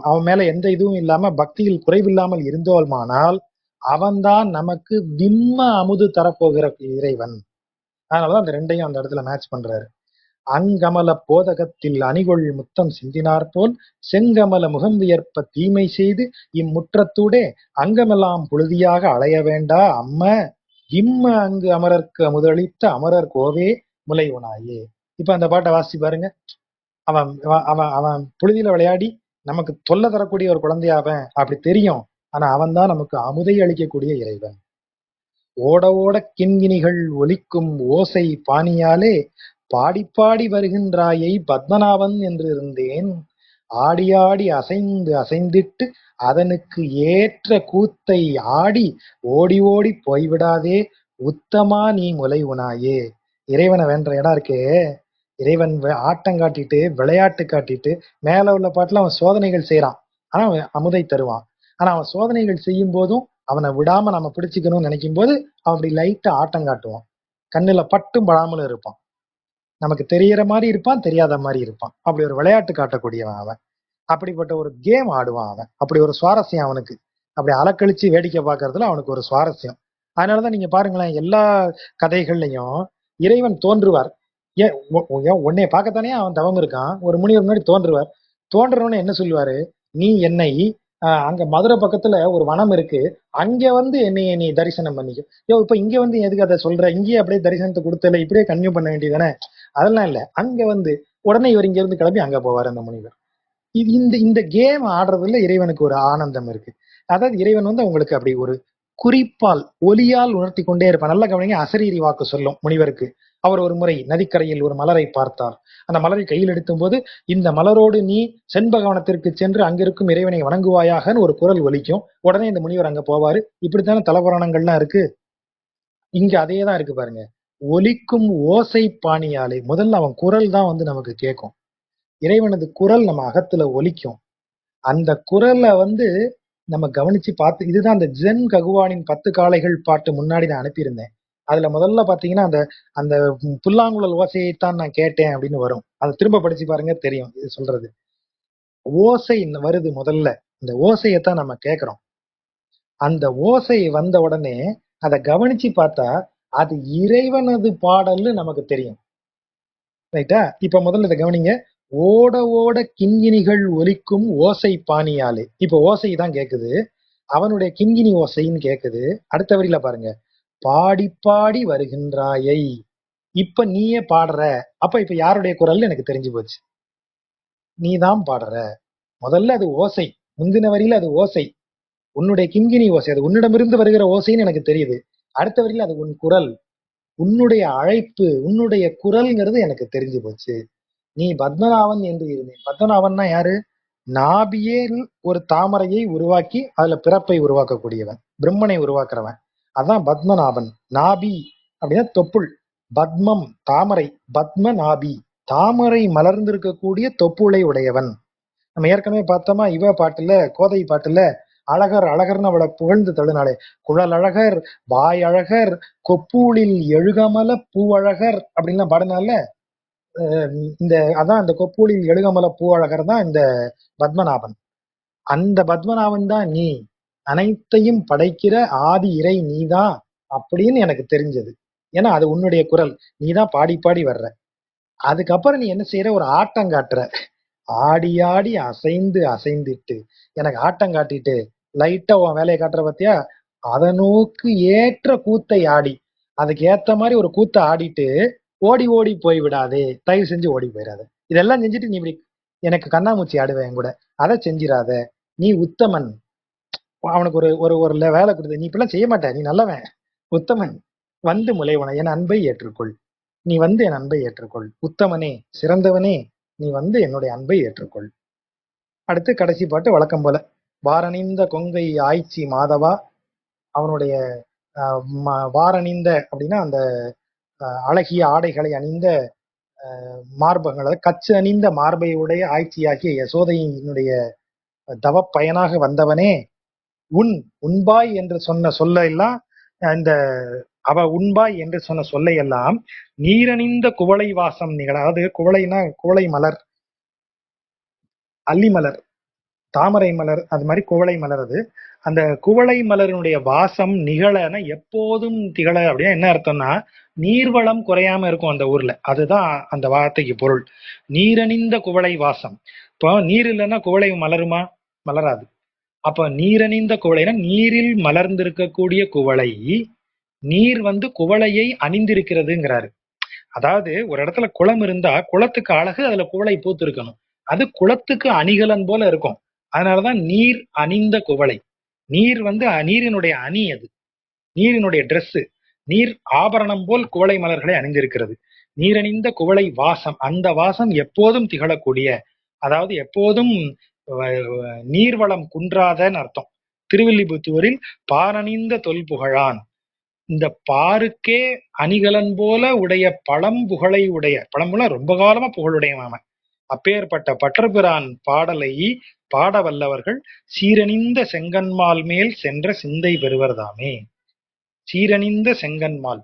அவன் மேல எந்த இதுவும் இல்லாம பக்தியில் குறைவில்லாமல் இருந்தோமானால், அவன்தான் நமக்கு விம்ம அமுது தரப்போகிற இறைவன். அதனாலதான் அந்த ரெண்டையும் அந்த இடத்துல மேட்ச் பண்றாரு. அங்கமல போதகத்தில் அணிகொள் முத்தம் சிந்தினார் போல் செங்கமல முகம் வியர்ப்ப தீமை செய்து இம்முற்றத்தூடே அங்கமெல்லாம் புழுதியாக அலைய வேண்டா அம்ம இம்ம அங்கு அமரர்க்கு அமுதளித்த அமரர் கோவே முலை உணாயே. இப்ப அந்த பாட்டை வாசி பாருங்க. அவன் அவன் அவன் புழுதியில விளையாடி நமக்கு தொல்லை தரக்கூடிய ஒரு குழந்தையாவன் அப்படி தெரியும். ஆனா அவன் தான் நமக்கு அமுதை அளிக்கக்கூடிய இறைவன். ஓட ஓட கிண்கிணிகள் ஒலிக்கும் ஓசை பாணியாலே பாடி பாடி வருகின்றாயை பத்மநாபன் என்று இருந்தேன், ஆடி ஆடி அசைந்து அசைந்திட்டு அதனுக்கு ஏற்ற கூத்தை ஆடி ஓடி ஓடி போய்விடாதே உத்தமா நீ முலை உனாயே. இறைவனை வென்ற இடம் இருக்கே, இறைவன் ஆட்டம் காட்டிட்டு விளையாட்டு காட்டிட்டு மேல உள்ள பாட்டுல அவன் சோதனைகள் செய்யறான். ஆனா அவன் அமுதை தருவான். ஆனா அவன் சோதனைகள் செய்யும் போதும் அவனை விடாம நம்ம பிடிச்சுக்கணும்னு நினைக்கும் போது அவன் அப்படி லைட்டா ஆட்டம் காட்டுவான். கண்ணுல பட்டும் படாமலும் இருப்பான். நமக்கு தெரியற மாதிரி இருப்பான், தெரியாத மாதிரி இருப்பான். அப்படி ஒரு விளையாட்டு காட்டக்கூடியவன் அவன். அப்படிப்பட்ட ஒரு கேம் ஆடுவான் அவன். அப்படி ஒரு சுவாரஸ்யம் அவனுக்கு. அப்படி அலக்கழிச்சு வேடிக்கை பார்க்கறதுல அவனுக்கு ஒரு சுவாரஸ்யம். அதனாலதான் நீங்க பாருங்களேன், எல்லா கதைகள்லையும் இறைவன் தோன்றுவார். ஏன் உன்னைய பார்க்கத்தானே அவன் தவம் இருக்கான். ஒரு முனிவர் முன்னாடி தோன்றுவார். தோன்றவொடனே என்ன சொல்லுவாரு, நீ என்னை அங்க மதுரை பக்கத்துல ஒரு வனம் இருக்கு, அங்க வந்து என்னைய நீ தரிசனம் பண்ணிக்க. இப்ப இங்க வந்து எதுக்கு அதை சொல்ற, இங்கேயே அப்படியே தரிசனத்தை கொடுத்தல, இப்படியே கன்யூ பண்ண வேண்டியதானே. அதெல்லாம் இல்ல, அங்க வந்து உடனே இவர் இங்க இருந்து கிளம்பி அங்க போவார் அந்த முனிவர். இது இந்த இந்த கேம் ஆடுறதுல இறைவனுக்கு ஒரு ஆனந்தம் இருக்கு. அதாவது இறைவன் வந்து உங்களுக்கு அப்படி ஒரு குறிப்பால் ஒலியால் உணர்த்தி கொண்டே இருப்பான். நல்ல கவனிங்க, அசரீரி வாக்கு சொல்லும் முனிவருக்கு. அவர் ஒரு முறை நதிக்கரையில் ஒரு மலரை பார்த்தார். அந்த மலரை கையில் எடுத்தும் போது, இந்த மலரோடு நீ செண்பகவனத்திற்கு சென்று அங்கிருக்கும் இறைவனை வணங்குவாயாகன்னு ஒரு குரல் ஒலிக்கும். உடனே இந்த முனிவர் அங்க போவாரு. இப்படித்தானே தலபுராணங்கள்லாம் இருக்கு. இங்க அதே தான் இருக்கு பாருங்க. ஒலிக்கும் ஓசை பாணியாலே, முதல்ல அவன் குரல் தான் வந்து நமக்கு கேட்கும். இறைவனது குரல் நம்ம அகத்துல ஒலிக்கும். அந்த குரலை வந்து நம்ம கவனிச்சு பார்த்து, இதுதான் அந்த ஜென் ககுவானின் 10 காளைகள் பாட்டு முன்னாடி நான் அனுப்பியிருந்தேன். அதுல முதல்ல பாத்தீங்கன்னா அந்த அந்த புல்லாங்குழல் ஓசையைத்தான் நான் கேட்டேன் அப்படின்னு வரும். அதை திரும்ப படிச்சு பாருங்க, தெரியும் இது சொல்றது. ஓசை வருது முதல்ல, இந்த ஓசையத்தான் நம்ம கேட்கிறோம். அந்த ஓசை வந்த உடனே அதை கவனிச்சு பார்த்தா அது இறைவனது பாடல்னு நமக்கு தெரியும். ரைட்டா? இப்ப முதல்ல இதை கவனிங்க. ஓட ஓட கிண்கிணிகள் ஒலிக்கும் ஓசை பாணியாலே. இப்ப ஓசை தான் கேக்குது, அவனுடைய கிண்கிணி ஓசைன்னு கேக்குது. அடுத்த வரியில பாருங்க, பாடி பாடி வருகின்றாயை. இப்ப நீயே பாடுற. அப்ப இப்ப யாருடைய குரல் எனக்கு தெரிஞ்சு போச்சு, நீதான் பாடுற. முதல்ல அது ஓசை, முந்தின வரியில அது ஓசை, உன்னுடைய கிண்கிணி ஓசை, அது உன்னிடமிருந்து வருகிற ஓசைன்னு எனக்கு தெரியுது. அடுத்த வரியில அது உன் குரல், உன்னுடைய அழைப்பு, உன்னுடைய குரல்ங்கிறது எனக்கு தெரிஞ்சு போச்சு. நீ பத்மநாபன் என்று இருந்தேன். பத்மநாபன்னா யாரு? நாபியில் ஒரு தாமரையை உருவாக்கி அதுல பிறப்பை உருவாக்கக்கூடியவன், பிரம்மனை உருவாக்குறவன். அதான் பத்மநாபன். நாபி அப்படின்னா தொப்புள், பத்மம் தாமரை, பத்ம நாபி தாமரை மலர்ந்திருக்கக்கூடிய தொப்புளை உடையவன். நம்ம ஏற்கனவே பார்த்தோமா இவ பாட்டுல, கோதை பாட்டுல, அழகர் அழகர்னு அவளை புகழ்ந்து தள்ளுனாலே, குழல் அழகர், வாய் அழகர், கொப்பூளில் எழுகமல பூவழகர் அப்படின்லாம் பாடினால, இந்த அதான் அந்த கொப்பூலில் எழுகமல பூ அழகர் தான் இந்த பத்மநாபன். அந்த பத்மநாபன் தான் நீ, அனைத்தையும் படைக்கிற ஆதி இறை நீதான் அப்படின்னு எனக்கு தெரிஞ்சது. ஏன்னா அது உன்னுடைய குரல், நீதான் பாடி பாடி வர்ற. அதுக்கப்புறம் நீ என்ன செய்யற, ஒரு ஆட்டம் காட்டுற. ஆடி ஆடி அசைந்து அசைந்துட்டு எனக்கு ஆட்டம் காட்டிட்டு லைட்டா உன் வேலையை காட்டுற பத்தியா, அதனோக்கு ஏற்ற கூத்தை ஆடி, அதுக்கு ஏத்த மாதிரி ஒரு கூத்தை ஆடிட்டு ஓடி ஓடி போய் விடாதே, தயவு செஞ்சு ஓடி போயிடாத. இதெல்லாம் செஞ்சுட்டு நீ இப்படி எனக்கு கண்ணாமூச்சி ஆடுவேன் என் கூட, அதை செஞ்சிடாத. நீ உத்தமன். அவனுக்கு ஒரு ஒரு ஒரு வேலை கொடுத்து, நீ இப்பெல்லாம் செய்ய மாட்ட, நீ நல்லவன், உத்தமன், வந்து முளைவன என் அன்பை ஏற்றுக்கொள். நீ வந்து என் அன்பை ஏற்றுக்கொள். உத்தமனே, சிறந்தவனே, நீ வந்து என்னுடைய அன்பை ஏற்றுக்கொள். அடுத்து கடைசி பாட்டு வழக்கம் போல, வாரணிந்த கொங்கை ஆய்ச்சி மாதவா. அவனுடைய வாரணிந்த அப்படின்னா அந்த அழகிய ஆடைகளை அணிந்த மார்பங்களை, கச்சு அணிந்த மார்பை உடைய ஆய்ச்சியாகிய யசோதையினுடைய தவ பயனாக வந்தவனே, உண்பாய் என்று சொன்ன சொல்ல எல்லாம், இந்த அவ உண்பாய் என்று சொன்ன சொல்லை எல்லாம் நீரணிந்த குவளை வாசம் நிகழ. அதாவது குவளைனா குவளை மலர், அல்லி மலர், தாமரை மலர், அது மாதிரி குவளை மலர். அது அந்த குவளை மலரினுடைய வாசம் நிகழன, எப்போதும் திகழ. அப்படின்னா என்ன அர்த்தம்னா, நீர்வளம் குறையாம இருக்கும் அந்த ஊர்ல. அதுதான் அந்த வார்த்தைக்கு பொருள். நீரணிந்த குவளை வாசம். இப்போ நீர் இல்லைன்னா குவளை மலருமா? மலராது. அப்ப நீரணிந்த குவளைனா நீரில் மலர்ந்திருக்கக்கூடிய குவளை, நீர் வந்து குவளையை அணிந்திருக்கிறதுங்கிறாரு. அதாவது ஒரு இடத்துல குளம் இருந்தா குளத்துக்கு அழகு அதுல குவளை பூத்து இருக்கணும். அது குளத்துக்கு அணிகலன் போல இருக்கும். அதனாலதான் நீர் அணிந்த குவளை. நீர் வந்து நீரினுடைய அணி, அது நீரினுடைய ட்ரெஸ், நீர் ஆபரணம் போல் குவளை மலர்களை அணிந்திருக்கிறது. நீரணிந்த குவளை வாசம், அந்த வாசம் எப்போதும் திகழக்கூடிய அதாவது எப்போதும் நீர்வளம் குன்றாதன்னு அர்த்தம். திருவில்லிபுத்தூரில் பாரணிந்த தொல்புகழான், இந்த பாருக்கே அணிகலன் போல உடைய பழம்புகழை உடைய, பழம்புல ரொம்ப காலமா புகழுடையவன். அப்பேற்பட்ட பட்டர்பிரான் பாடலை பாட வல்லவர்கள் சீரணிந்த செங்கன்மால் மேல் சென்ற சிந்தை பெறுவர்தாமே. சீரணிந்த செங்கன்மால்,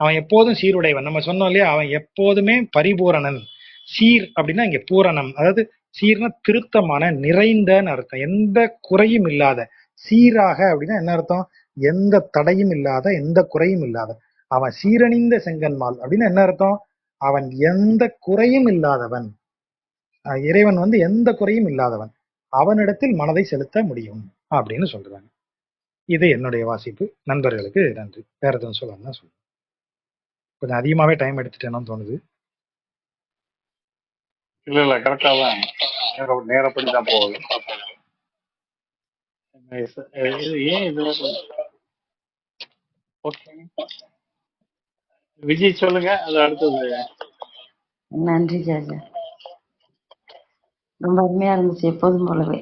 அவன் எப்போதும் சீருடையவன். நம்ம சொன்னோம் இல்லையா, அவன் எப்போதுமே பரிபூரணன். சீர் அப்படின்னா இங்க பூரணம், அதாவது சீர்னா திருத்தமான, நிறைந்தன்னு அர்த்தம். எந்த குறையும் இல்லாத. சீராக அப்படின்னா என்ன அர்த்தம்? எந்த தடையும் இல்லாத, எந்த குறையும் இல்லாத. அவன் சீரணிந்த செங்கன்மால் அப்படின்னா என்ன அர்த்தம்? அவன் எந்த குறையும் இல்லாதவன். இறைவன் எந்த குறையும் இல்லாதவன், அவனிடத்தில் மனதை செலுத்த முடியும் அப்படின்னு சொல்றாங்க. இது என்னுடைய வாசிப்பு. நண்பர்களுக்கு நன்றி. வேற எதுவும் சொல்லணும்னா சொல்லுங்க. கொஞ்சம் அதிகமாவே டைம் எடுத்துட்டேன்னு தோணுது. இல்ல கரெக்டா தான், நேரப்படி தான் போகுது. ஏன் இதுல ஓகே, விஜய் சொல்லுங்க, அது அடுத்தது. நன்றி ஜாஜா, ரொம்ப அருமையா இருந்துச்சு எப்போதும் போலவே.